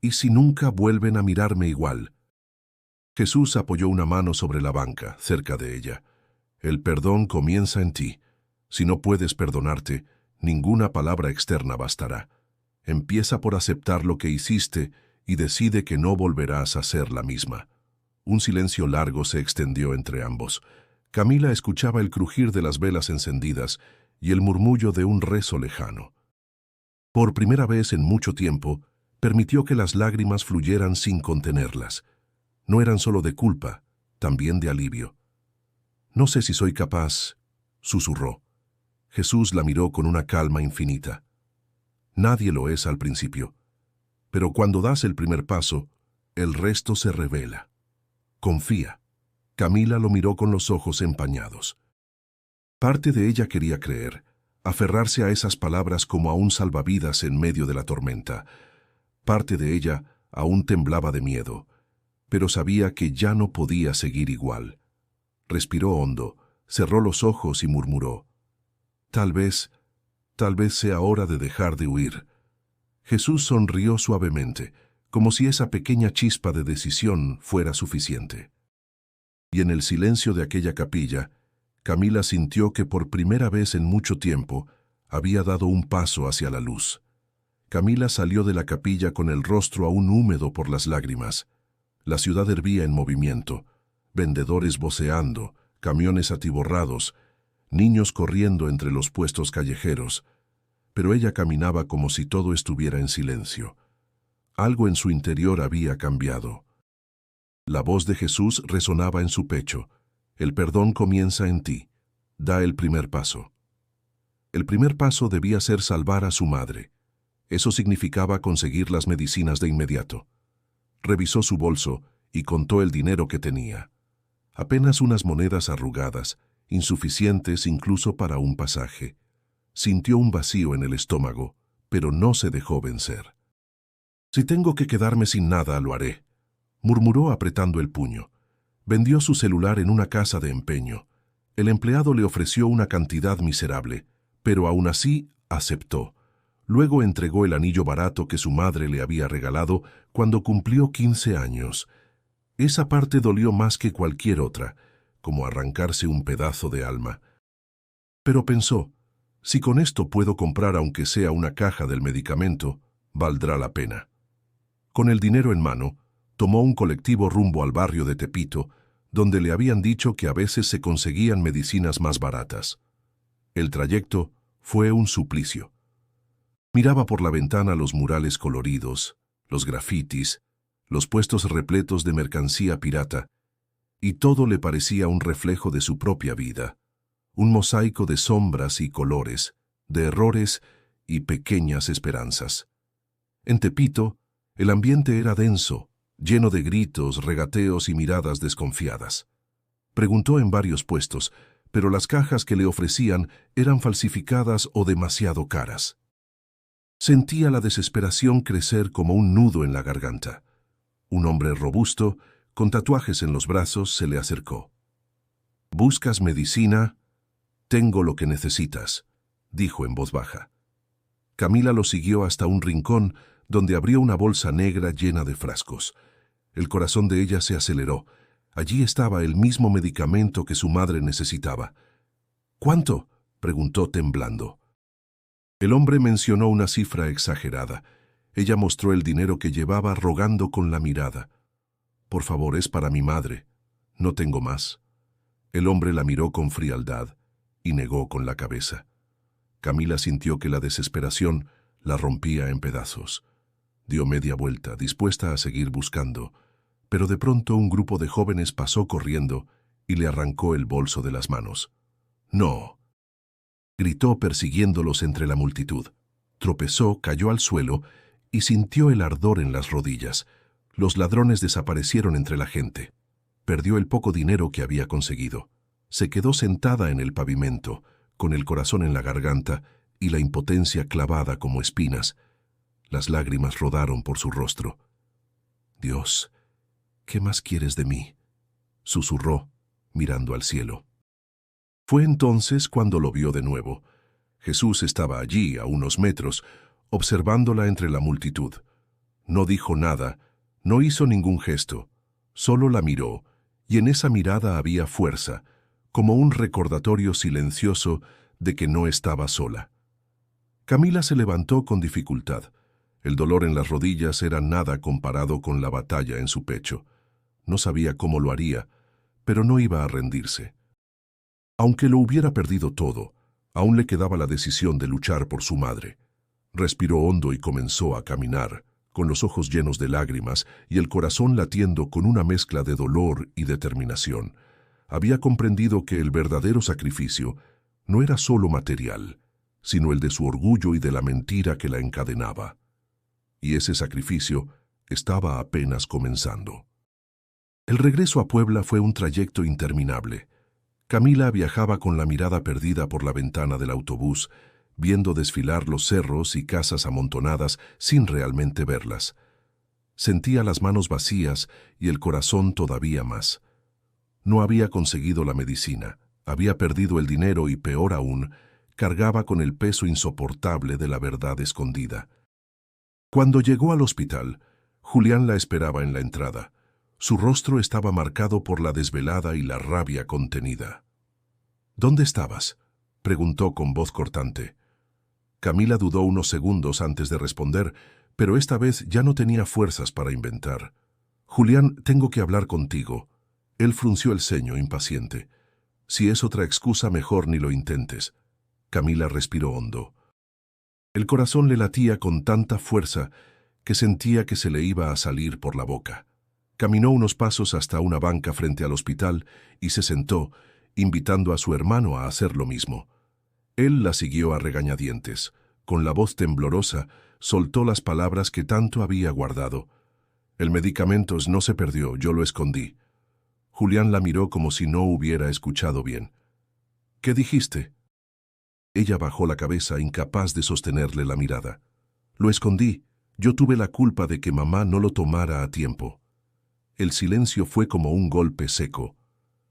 ¿Y si nunca vuelven a mirarme igual?». Jesús apoyó una mano sobre la banca, cerca de ella. «El perdón comienza en ti. Si no puedes perdonarte, ninguna palabra externa bastará. Empieza por aceptar lo que hiciste y decide que no volverás a ser la misma». Un silencio largo se extendió entre ambos. Camila escuchaba el crujir de las velas encendidas y el murmullo de un rezo lejano. Por primera vez en mucho tiempo, permitió que las lágrimas fluyeran sin contenerlas. No eran solo de culpa, también de alivio. «No sé si soy capaz», susurró. Jesús la miró con una calma infinita. «Nadie lo es al principio, pero cuando das el primer paso, el resto se revela. Confía». Camila lo miró con los ojos empañados. Parte de ella quería creer, aferrarse a esas palabras como a un salvavidas en medio de la tormenta. Parte de ella aún temblaba de miedo, pero sabía que ya no podía seguir igual. Respiró hondo, cerró los ojos y murmuró: tal vez sea hora de dejar de huir». Jesús sonrió suavemente, como si esa pequeña chispa de decisión fuera suficiente. Y en el silencio de aquella capilla, Camila sintió que por primera vez en mucho tiempo había dado un paso hacia la luz. Camila salió de la capilla con el rostro aún húmedo por las lágrimas. La ciudad hervía en movimiento, vendedores voceando, camiones atiborrados, niños corriendo entre los puestos callejeros, pero ella caminaba como si todo estuviera en silencio. Algo en su interior había cambiado. La voz de Jesús resonaba en su pecho. El perdón comienza en ti. Da el primer paso. El primer paso debía ser salvar a su madre. Eso significaba conseguir las medicinas de inmediato. Revisó su bolso y contó el dinero que tenía. Apenas unas monedas arrugadas, insuficientes incluso para un pasaje. Sintió un vacío en el estómago, pero no se dejó vencer. «Si tengo que quedarme sin nada, lo haré», murmuró apretando el puño. Vendió su celular en una casa de empeño. El empleado le ofreció una cantidad miserable, pero aún así aceptó. Luego entregó el anillo barato que su madre le había regalado cuando cumplió 15 años. Esa parte dolió más que cualquier otra, como arrancarse un pedazo de alma. Pero pensó, si con esto puedo comprar aunque sea una caja del medicamento, valdrá la pena. Con el dinero en mano, tomó un colectivo rumbo al barrio de Tepito, donde le habían dicho que a veces se conseguían medicinas más baratas. El trayecto fue un suplicio. Miraba por la ventana los murales coloridos, los grafitis, los puestos repletos de mercancía pirata, y todo le parecía un reflejo de su propia vida, un mosaico de sombras y colores, de errores y pequeñas esperanzas. En Tepito, el ambiente era denso, lleno de gritos, regateos y miradas desconfiadas. Preguntó en varios puestos, pero las cajas que le ofrecían eran falsificadas o demasiado caras. Sentía la desesperación crecer como un nudo en la garganta. Un hombre robusto, con tatuajes en los brazos, se le acercó. «¿Buscas medicina? Tengo lo que necesitas», dijo en voz baja. Camila lo siguió hasta un rincón donde abrió una bolsa negra llena de frascos. El corazón de ella se aceleró. Allí estaba el mismo medicamento que su madre necesitaba. «¿Cuánto?», preguntó temblando. El hombre mencionó una cifra exagerada. Ella mostró el dinero que llevaba rogando con la mirada. «Por favor, es para mi madre. No tengo más». El hombre la miró con frialdad y negó con la cabeza. Camila sintió que la desesperación la rompía en pedazos. Dio media vuelta, dispuesta a seguir buscando, pero de pronto un grupo de jóvenes pasó corriendo y le arrancó el bolso de las manos. «¡No!», gritó persiguiéndolos entre la multitud. Tropezó, cayó al suelo y sintió el ardor en las rodillas. Los ladrones desaparecieron entre la gente. Perdió el poco dinero que había conseguido. Se quedó sentada en el pavimento, con el corazón en la garganta y la impotencia clavada como espinas. Las lágrimas rodaron por su rostro. «Dios, ¿qué más quieres de mí?», susurró, mirando al cielo. Fue entonces cuando lo vio de nuevo. Jesús estaba allí, a unos metros, observándola entre la multitud. No dijo nada, no hizo ningún gesto, solo la miró, y en esa mirada había fuerza, como un recordatorio silencioso de que no estaba sola. Camila se levantó con dificultad. El dolor en las rodillas era nada comparado con la batalla en su pecho. No sabía cómo lo haría, pero no iba a rendirse. Aunque lo hubiera perdido todo, aún le quedaba la decisión de luchar por su madre. Respiró hondo y comenzó a caminar, con los ojos llenos de lágrimas y el corazón latiendo con una mezcla de dolor y determinación. Había comprendido que el verdadero sacrificio no era solo material, sino el de su orgullo y de la mentira que la encadenaba. Y ese sacrificio estaba apenas comenzando. El regreso a Puebla fue un trayecto interminable. Camila viajaba con la mirada perdida por la ventana del autobús, viendo desfilar los cerros y casas amontonadas sin realmente verlas. Sentía las manos vacías y el corazón todavía más. No había conseguido la medicina, había perdido el dinero y, peor aún, cargaba con el peso insoportable de la verdad escondida. Cuando llegó al hospital, Julián la esperaba en la entrada. Su rostro estaba marcado por la desvelada y la rabia contenida. «¿Dónde estabas?», preguntó con voz cortante. Camila dudó unos segundos antes de responder, pero esta vez ya no tenía fuerzas para inventar. «Julián, tengo que hablar contigo». Él frunció el ceño, impaciente. «Si es otra excusa, mejor ni lo intentes». Camila respiró hondo. El corazón le latía con tanta fuerza que sentía que se le iba a salir por la boca. Caminó unos pasos hasta una banca frente al hospital y se sentó, invitando a su hermano a hacer lo mismo. Él la siguió a regañadientes. Con la voz temblorosa, soltó las palabras que tanto había guardado. «El medicamento no se perdió, yo lo escondí». Julián la miró como si no hubiera escuchado bien. «¿Qué dijiste?». Ella bajó la cabeza, incapaz de sostenerle la mirada. «Lo escondí. Yo tuve la culpa de que mamá no lo tomara a tiempo». El silencio fue como un golpe seco.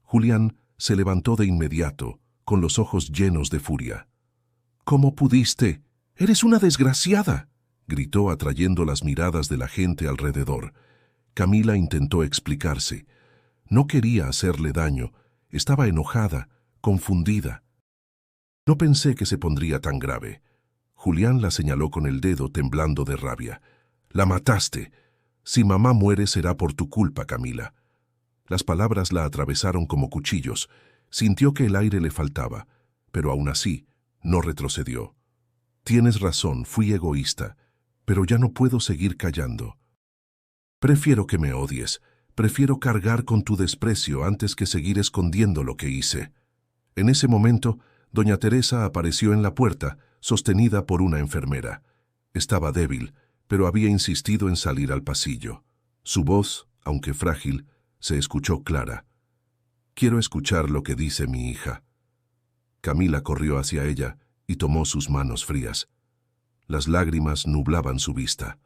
Julián se levantó de inmediato, con los ojos llenos de furia. «¿Cómo pudiste? ¡Eres una desgraciada!», gritó atrayendo las miradas de la gente alrededor. Camila intentó explicarse. No quería hacerle daño. Estaba enojada, confundida. «No pensé que se pondría tan grave». Julián la señaló con el dedo, temblando de rabia. «La mataste. Si mamá muere será por tu culpa, Camila». Las palabras la atravesaron como cuchillos. Sintió que el aire le faltaba, pero aún así no retrocedió. «Tienes razón, fui egoísta, pero ya no puedo seguir callando. Prefiero que me odies, prefiero cargar con tu desprecio antes que seguir escondiendo lo que hice». En ese momento, doña Teresa apareció en la puerta, sostenida por una enfermera. Estaba débil, pero había insistido en salir al pasillo. Su voz, aunque frágil, se escuchó clara. «Quiero escuchar lo que dice mi hija». Camila corrió hacia ella y tomó sus manos frías. Las lágrimas nublaban su vista.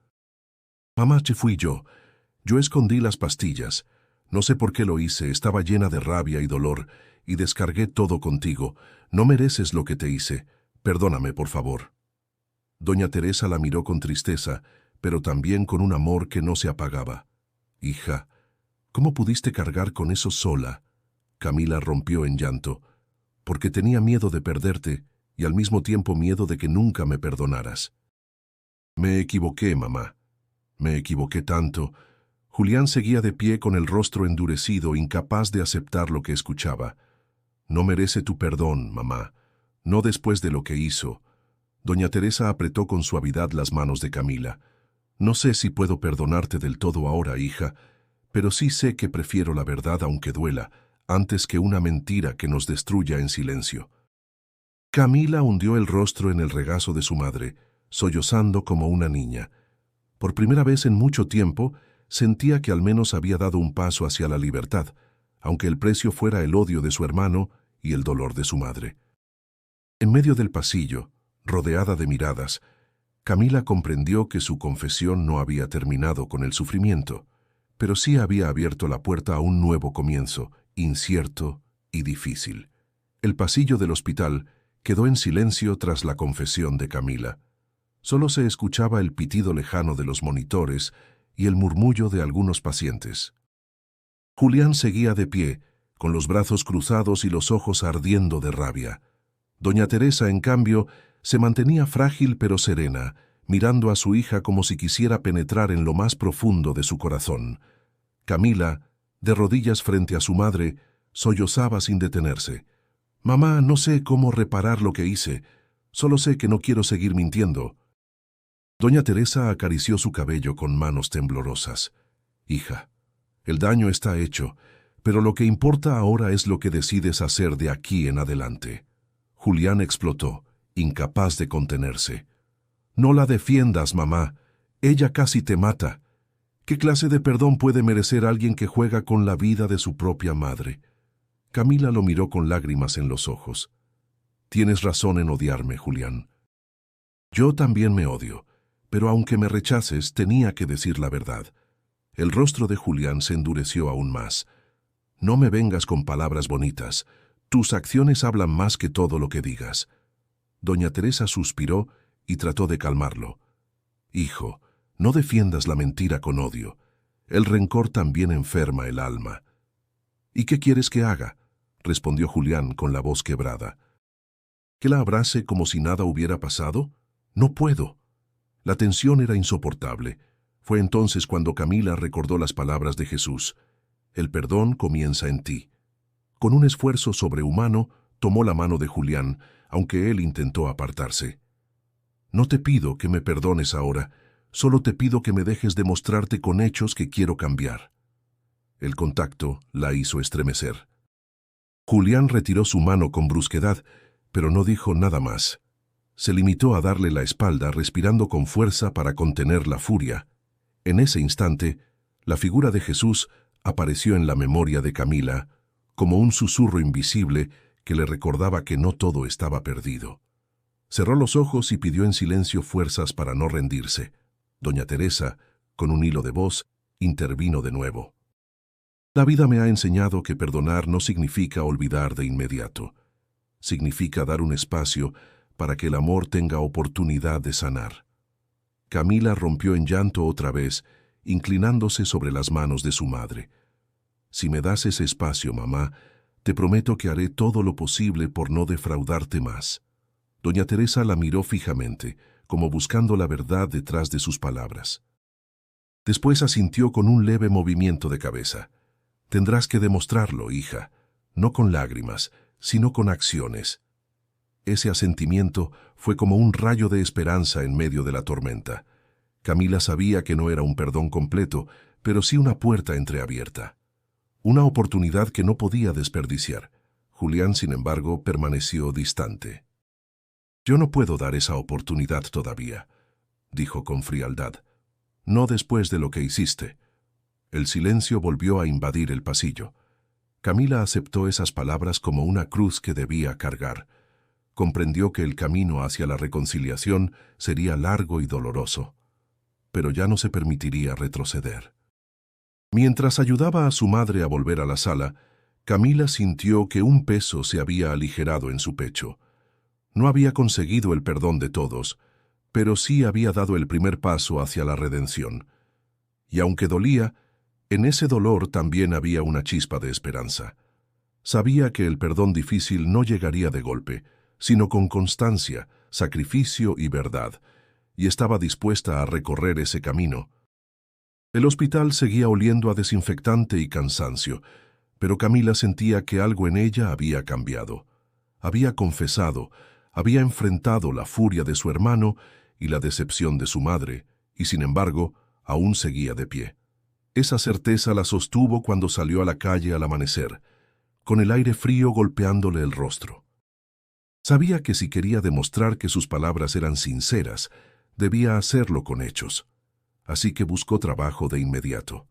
«Mamá, fui yo. Yo escondí las pastillas. No sé por qué lo hice, estaba llena de rabia y dolor, y descargué todo contigo. No mereces lo que te hice. Perdóname, por favor». Doña Teresa la miró con tristeza, pero también con un amor que no se apagaba. «Hija, ¿cómo pudiste cargar con eso sola?». Camila rompió en llanto, «porque tenía miedo de perderte y al mismo tiempo miedo de que nunca me perdonaras». «Me equivoqué, mamá. Me equivoqué tanto». Julián seguía de pie con el rostro endurecido, incapaz de aceptar lo que escuchaba. «No merece tu perdón, mamá. No después de lo que hizo». Doña Teresa apretó con suavidad las manos de Camila. «No sé si puedo perdonarte del todo ahora, hija, pero sí sé que prefiero la verdad, aunque duela, antes que una mentira que nos destruya en silencio». Camila hundió el rostro en el regazo de su madre, sollozando como una niña. Por primera vez en mucho tiempo, sentía que al menos había dado un paso hacia la libertad, aunque el precio fuera el odio de su hermano y el dolor de su madre. En medio del pasillo, rodeada de miradas, Camila comprendió que su confesión no había terminado con el sufrimiento, pero sí había abierto la puerta a un nuevo comienzo, incierto y difícil. El pasillo del hospital quedó en silencio tras la confesión de Camila. Solo se escuchaba el pitido lejano de los monitores y el murmullo de algunos pacientes. Julián seguía de pie, con los brazos cruzados y los ojos ardiendo de rabia. Doña Teresa, en cambio, se mantenía frágil pero serena, mirando a su hija como si quisiera penetrar en lo más profundo de su corazón. Camila, de rodillas frente a su madre, sollozaba sin detenerse. «Mamá, no sé cómo reparar lo que hice. Solo sé que no quiero seguir mintiendo». Doña Teresa acarició su cabello con manos temblorosas. «Hija, el daño está hecho, pero lo que importa ahora es lo que decides hacer de aquí en adelante». Julián explotó, incapaz de contenerse. «No la defiendas, mamá. Ella casi te mata. ¿Qué clase de perdón puede merecer alguien que juega con la vida de su propia madre?». Camila lo miró con lágrimas en los ojos. «Tienes razón en odiarme, Julián. Yo también me odio, pero aunque me rechaces, tenía que decir la verdad». El rostro de Julián se endureció aún más. «No me vengas con palabras bonitas. Tus acciones hablan más que todo lo que digas». Doña Teresa suspiró y trató de calmarlo. «Hijo, No defiendas la mentira con odio. El rencor también enferma el alma. ¿Y qué quieres que haga?, respondió Julián con la voz quebrada. ¿Que la abrace como si nada hubiera pasado? No puedo. La tensión era insoportable. Fue entonces cuando Camila recordó las palabras de Jesús. El perdón comienza en ti. Con un esfuerzo sobrehumano, tomó la mano de Julián, aunque él intentó apartarse. No te pido que me perdones ahora, solo te pido que me dejes demostrarte con hechos que quiero cambiar. El contacto la hizo estremecer. Julián retiró su mano con brusquedad, pero no dijo nada más. Se limitó a darle la espalda, respirando con fuerza para contener la furia. En ese instante, la figura de Jesús apareció en la memoria de Camila, como un susurro invisible que le recordaba que no todo estaba perdido. Cerró los ojos y pidió en silencio fuerzas para no rendirse. Doña Teresa, con un hilo de voz, intervino de nuevo. La vida me ha enseñado que perdonar no significa olvidar de inmediato. Significa dar un espacio para que el amor tenga oportunidad de sanar. Camila rompió en llanto otra vez, inclinándose sobre las manos de su madre. Si me das ese espacio, mamá, te prometo que haré todo lo posible por no defraudarte más. Doña Teresa la miró fijamente, como buscando la verdad detrás de sus palabras. Después asintió con un leve movimiento de cabeza. Tendrás que demostrarlo, hija, no con lágrimas, sino con acciones. Ese asentimiento fue como un rayo de esperanza en medio de la tormenta. Camila sabía que no era un perdón completo, pero sí una puerta entreabierta. Una oportunidad que no podía desperdiciar. Julián, sin embargo, permaneció distante. «Yo no puedo dar esa oportunidad todavía», dijo con frialdad. «No después de lo que hiciste». El silencio volvió a invadir el pasillo. Camila aceptó esas palabras como una cruz que debía cargar. Comprendió que el camino hacia la reconciliación sería largo y doloroso, pero ya no se permitiría retroceder. Mientras ayudaba a su madre a volver a la sala, Camila sintió que un peso se había aligerado en su pecho. No había conseguido el perdón de todos, pero sí había dado el primer paso hacia la redención. Y aunque dolía, en ese dolor también había una chispa de esperanza. Sabía que el perdón difícil no llegaría de golpe, sino con constancia, sacrificio y verdad, y estaba dispuesta a recorrer ese camino. El hospital seguía oliendo a desinfectante y cansancio, pero Camila sentía que algo en ella había cambiado. Había confesado, había enfrentado la furia de su hermano y la decepción de su madre, y sin embargo, aún seguía de pie. Esa certeza la sostuvo cuando salió a la calle al amanecer, con el aire frío golpeándole el rostro. Sabía que si quería demostrar que sus palabras eran sinceras, debía hacerlo con hechos. Así que buscó trabajo de inmediato.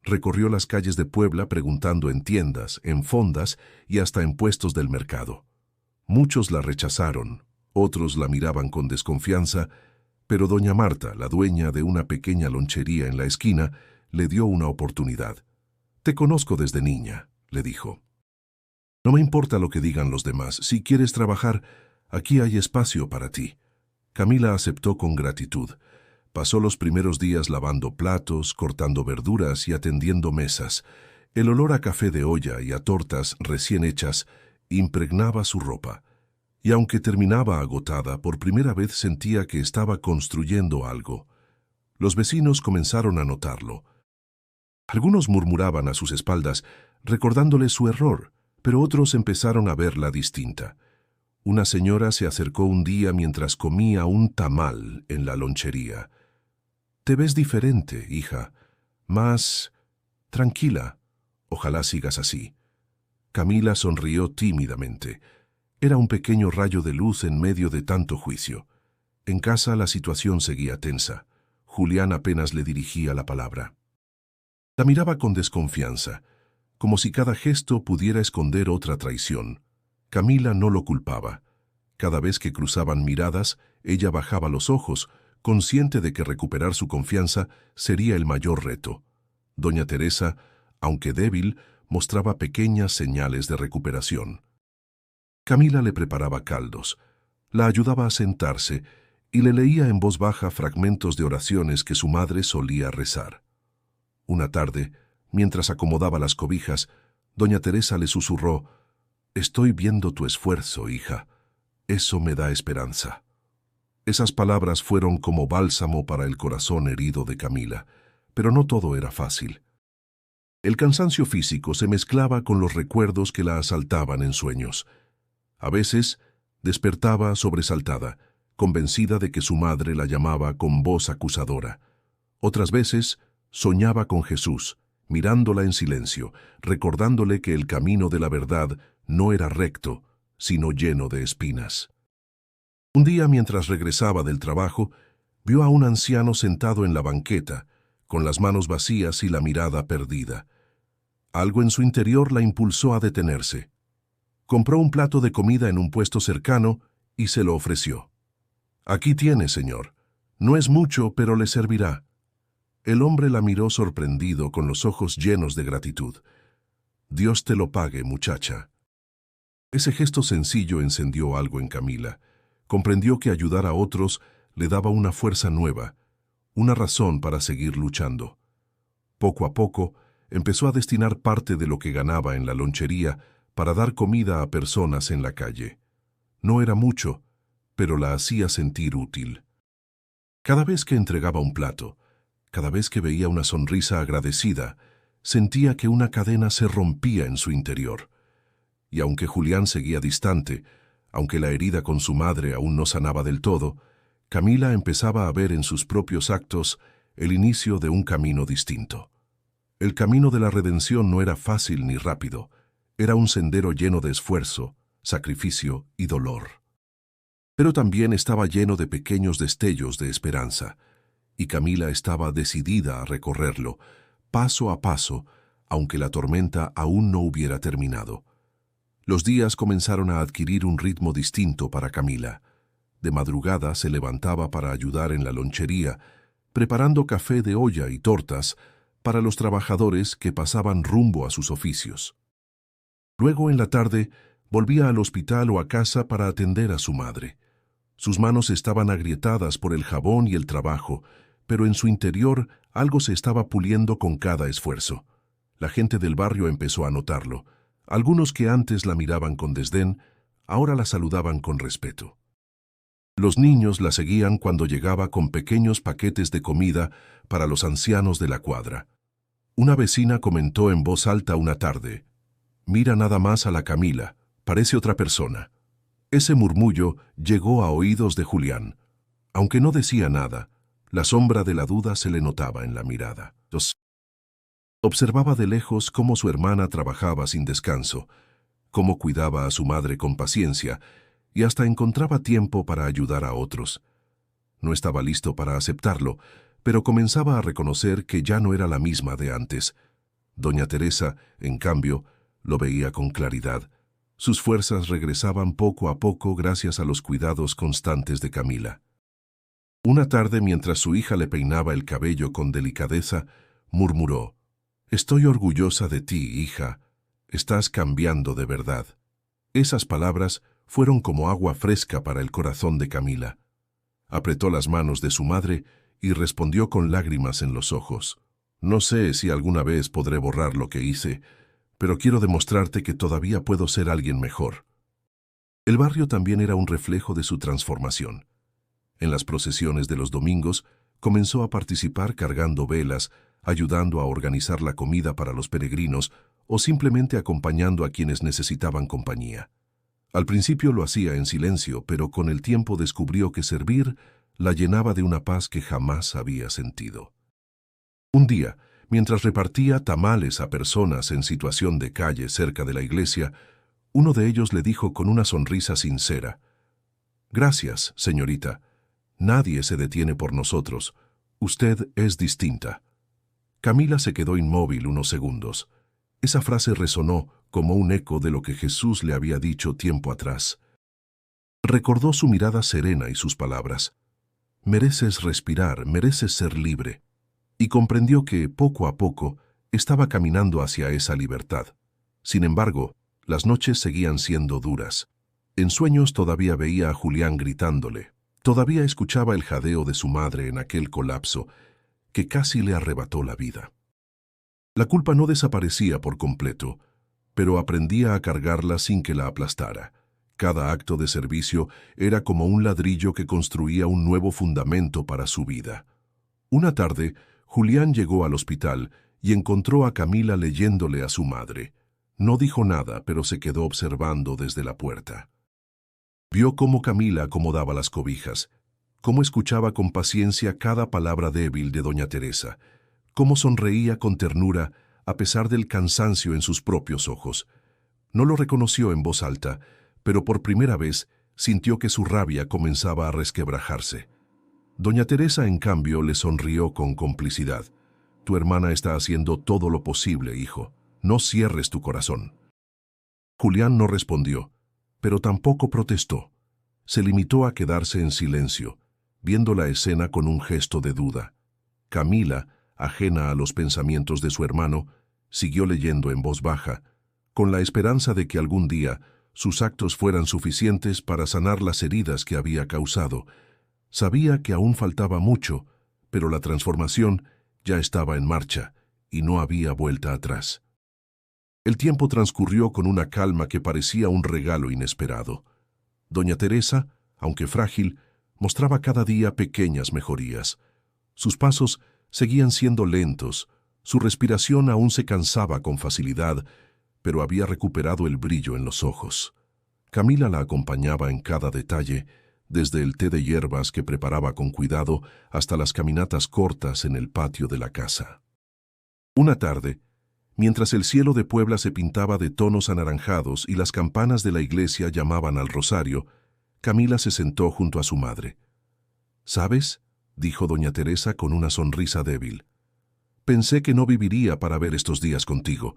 Recorrió las calles de Puebla preguntando en tiendas, en fondas y hasta en puestos del mercado. Muchos la rechazaron, otros la miraban con desconfianza, pero doña Marta, la dueña de una pequeña lonchería en la esquina, le dio una oportunidad. «Te conozco desde niña», le dijo. «No me importa lo que digan los demás. Si quieres trabajar, aquí hay espacio para ti». Camila aceptó con gratitud. Pasó los primeros días lavando platos, cortando verduras y atendiendo mesas. El olor a café de olla y a tortas recién hechas impregnaba su ropa. Y aunque terminaba agotada, por primera vez sentía que estaba construyendo algo. Los vecinos comenzaron a notarlo. Algunos murmuraban a sus espaldas, recordándole su error, pero otros empezaron a verla distinta. Una señora se acercó un día mientras comía un tamal en la lonchería. «Te ves diferente, hija. Más tranquila. Ojalá sigas así». Camila sonrió tímidamente. Era un pequeño rayo de luz en medio de tanto juicio. En casa la situación seguía tensa. Julián apenas le dirigía la palabra. La miraba con desconfianza, como si cada gesto pudiera esconder otra traición. Camila no lo culpaba. Cada vez que cruzaban miradas, ella bajaba los ojos, consciente de que recuperar su confianza sería el mayor reto. Doña Teresa, aunque débil, mostraba pequeñas señales de recuperación. Camila le preparaba caldos, la ayudaba a sentarse y le leía en voz baja fragmentos de oraciones que su madre solía rezar. Una tarde, mientras acomodaba las cobijas, doña Teresa le susurró: «Estoy viendo tu esfuerzo, hija. Eso me da esperanza». Esas palabras fueron como bálsamo para el corazón herido de Camila, pero no todo era fácil. El cansancio físico se mezclaba con los recuerdos que la asaltaban en sueños. A veces despertaba sobresaltada, convencida de que su madre la llamaba con voz acusadora. Otras veces soñaba con Jesús, mirándola en silencio, recordándole que el camino de la verdad no era recto, sino lleno de espinas. Un día, mientras regresaba del trabajo, vio a un anciano sentado en la banqueta, con las manos vacías y la mirada perdida. Algo en su interior la impulsó a detenerse. Compró un plato de comida en un puesto cercano y se lo ofreció. «Aquí tiene, señor. No es mucho, pero le servirá». El hombre la miró sorprendido, con los ojos llenos de gratitud. «Dios te lo pague, muchacha». Ese gesto sencillo encendió algo en Camila. Comprendió que ayudar a otros le daba una fuerza nueva, una razón para seguir luchando. Poco a poco, empezó a destinar parte de lo que ganaba en la lonchería para dar comida a personas en la calle. No era mucho, pero la hacía sentir útil. Cada vez que entregaba un plato, cada vez que veía una sonrisa agradecida, sentía que una cadena se rompía en su interior. Y aunque Julián seguía distante, aunque la herida con su madre aún no sanaba del todo, Camila empezaba a ver en sus propios actos el inicio de un camino distinto. El camino de la redención no era fácil ni rápido, era un sendero lleno de esfuerzo, sacrificio y dolor. Pero también estaba lleno de pequeños destellos de esperanza, y Camila estaba decidida a recorrerlo, paso a paso, aunque la tormenta aún no hubiera terminado. Los días comenzaron a adquirir un ritmo distinto para Camila. De madrugada se levantaba para ayudar en la lonchería, preparando café de olla y tortas para los trabajadores que pasaban rumbo a sus oficios. Luego, en la tarde, volvía al hospital o a casa para atender a su madre. Sus manos estaban agrietadas por el jabón y el trabajo, pero en su interior algo se estaba puliendo con cada esfuerzo. La gente del barrio empezó a notarlo. Algunos que antes la miraban con desdén, ahora la saludaban con respeto. Los niños la seguían cuando llegaba con pequeños paquetes de comida para los ancianos de la cuadra. Una vecina comentó en voz alta una tarde: «Mira nada más a la Camila, parece otra persona». Ese murmullo llegó a oídos de Julián. Aunque no decía nada, la sombra de la duda se le notaba en la mirada. Observaba de lejos cómo su hermana trabajaba sin descanso, cómo cuidaba a su madre con paciencia y hasta encontraba tiempo para ayudar a otros. No estaba listo para aceptarlo, pero comenzaba a reconocer que ya no era la misma de antes. Doña Teresa, en cambio, lo veía con claridad. Sus fuerzas regresaban poco a poco gracias a los cuidados constantes de Camila. Una tarde, mientras su hija le peinaba el cabello con delicadeza, murmuró: «Estoy orgullosa de ti, hija. Estás cambiando de verdad». Esas palabras fueron como agua fresca para el corazón de Camila. Apretó las manos de su madre y respondió con lágrimas en los ojos: «No sé si alguna vez podré borrar lo que hice, pero quiero demostrarte que todavía puedo ser alguien mejor». El barrio también era un reflejo de su transformación. En las procesiones de los domingos comenzó a participar cargando velas, ayudando a organizar la comida para los peregrinos o simplemente acompañando a quienes necesitaban compañía. Al principio lo hacía en silencio, pero con el tiempo descubrió que servir la llenaba de una paz que jamás había sentido. Un día, mientras repartía tamales a personas en situación de calle cerca de la iglesia, uno de ellos le dijo con una sonrisa sincera: «Gracias, señorita. Nadie se detiene por nosotros. Usted es distinta». Camila se quedó inmóvil unos segundos. Esa frase resonó como un eco de lo que Jesús le había dicho tiempo atrás. Recordó su mirada serena y sus palabras: «Mereces respirar, mereces ser libre». Y comprendió que, poco a poco, estaba caminando hacia esa libertad. Sin embargo, las noches seguían siendo duras. En sueños todavía veía a Julián gritándole: Todavía escuchaba el jadeo de su madre en aquel colapso que casi le arrebató la vida. La culpa no desaparecía por completo, pero aprendía a cargarla sin que la aplastara. Cada acto de servicio era como un ladrillo que construía un nuevo fundamento para su vida. Una tarde, Julián llegó al hospital y encontró a Camila leyéndole a su madre. No dijo nada, pero se quedó observando desde la puerta. Vio cómo Camila acomodaba las cobijas, cómo escuchaba con paciencia cada palabra débil de doña Teresa, cómo sonreía con ternura a pesar del cansancio en sus propios ojos. No lo reconoció en voz alta, pero por primera vez sintió que su rabia comenzaba a resquebrajarse. Doña Teresa, en cambio, le sonrió con complicidad. «Tu hermana está haciendo todo lo posible, hijo. No cierres tu corazón». Julián no respondió, pero tampoco protestó. Se limitó a quedarse en silencio, viendo la escena con un gesto de duda. Camila, ajena a los pensamientos de su hermano, siguió leyendo en voz baja, con la esperanza de que algún día sus actos fueran suficientes para sanar las heridas que había causado. Sabía que aún faltaba mucho, pero la transformación ya estaba en marcha y no había vuelta atrás. El tiempo transcurrió con una calma que parecía un regalo inesperado. Doña Teresa, aunque frágil, mostraba cada día pequeñas mejorías. Sus pasos seguían siendo lentos, su respiración aún se cansaba con facilidad, pero había recuperado el brillo en los ojos. Camila la acompañaba en cada detalle, desde el té de hierbas que preparaba con cuidado hasta las caminatas cortas en el patio de la casa. Una tarde, mientras el cielo de Puebla se pintaba de tonos anaranjados y las campanas de la iglesia llamaban al rosario, Camila se sentó junto a su madre. «¿Sabes?», dijo doña Teresa con una sonrisa débil. «Pensé que no viviría para ver estos días contigo».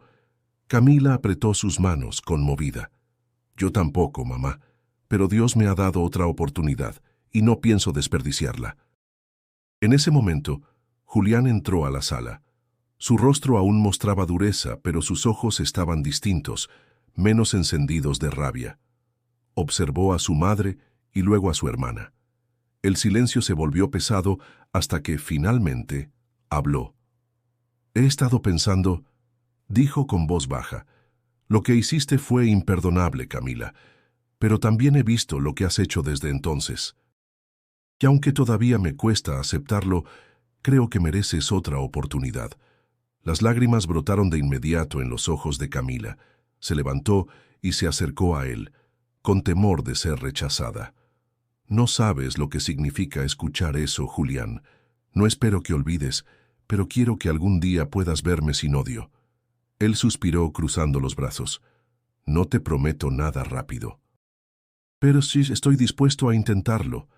Camila apretó sus manos, conmovida. «Yo tampoco, mamá, pero Dios me ha dado otra oportunidad y no pienso desperdiciarla». En ese momento, Julián entró a la sala. Su rostro aún mostraba dureza, pero sus ojos estaban distintos, menos encendidos de rabia. Observó a su madre y luego a su hermana. El silencio se volvió pesado hasta que, finalmente, habló. «He estado pensando», dijo con voz baja. «Lo que hiciste fue imperdonable, Camila, pero también he visto lo que has hecho desde entonces. Y aunque todavía me cuesta aceptarlo, creo que mereces otra oportunidad». Las lágrimas brotaron de inmediato en los ojos de Camila. Se levantó y se acercó a él, con temor de ser rechazada. «No sabes lo que significa escuchar eso, Julián. No espero que olvides, pero quiero que algún día puedas verme sin odio». Él suspiró cruzando los brazos. «No te prometo nada rápido». «Pero sí estoy dispuesto a intentarlo».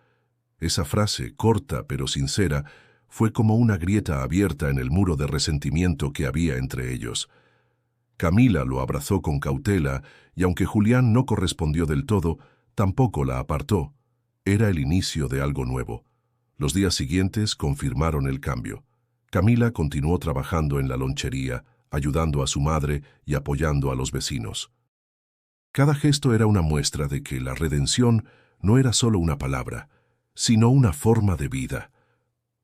Esa frase, corta pero sincera, fue como una grieta abierta en el muro de resentimiento que había entre ellos. Camila lo abrazó con cautela y aunque Julián no correspondió del todo, tampoco la apartó. Era el inicio de algo nuevo. Los días siguientes confirmaron el cambio. Camila continuó trabajando en la lonchería, ayudando a su madre y apoyando a los vecinos. Cada gesto era una muestra de que la redención no era solo una palabra, sino una forma de vida.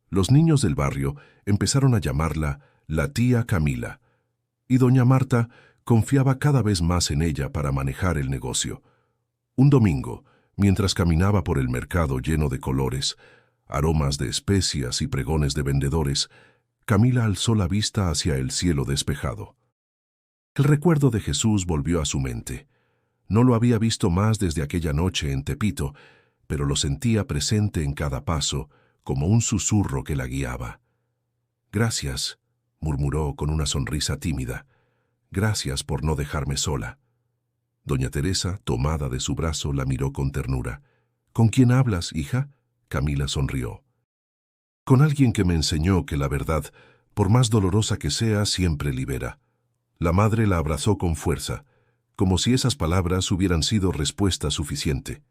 Los niños del barrio empezaron a llamarla la tía Camila, y doña Marta confiaba cada vez más en ella para manejar el negocio. Un domingo, mientras caminaba por el mercado lleno de colores, aromas de especias y pregones de vendedores, Camila alzó la vista hacia el cielo despejado. El recuerdo de Jesús volvió a su mente. No lo había visto más desde aquella noche en Tepito, pero lo sentía presente en cada paso, como un susurro que la guiaba. «Gracias», murmuró con una sonrisa tímida. «Gracias por no dejarme sola». Doña Teresa, tomada de su brazo, la miró con ternura. «¿Con quién hablas, hija?». Camila sonrió. «Con alguien que me enseñó que la verdad, por más dolorosa que sea, siempre libera». La madre la abrazó con fuerza, como si esas palabras hubieran sido respuesta suficiente.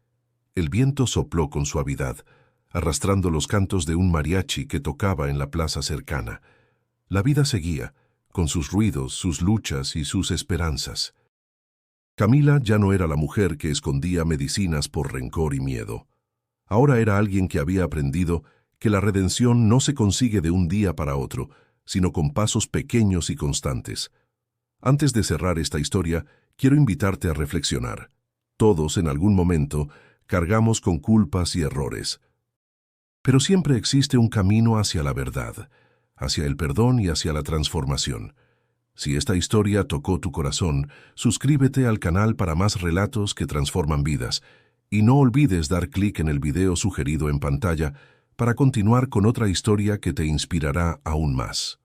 El viento sopló con suavidad, arrastrando los cantos de un mariachi que tocaba en la plaza cercana. La vida seguía, con sus ruidos, sus luchas y sus esperanzas. Camila ya no era la mujer que escondía medicinas por rencor y miedo. Ahora era alguien que había aprendido que la redención no se consigue de un día para otro, sino con pasos pequeños y constantes. Antes de cerrar esta historia, quiero invitarte a reflexionar. Todos, en algún momento, cargamos con culpas y errores. Pero siempre existe un camino hacia la verdad, hacia el perdón y hacia la transformación. Si esta historia tocó tu corazón, suscríbete al canal para más relatos que transforman vidas y no olvides dar clic en el video sugerido en pantalla para continuar con otra historia que te inspirará aún más.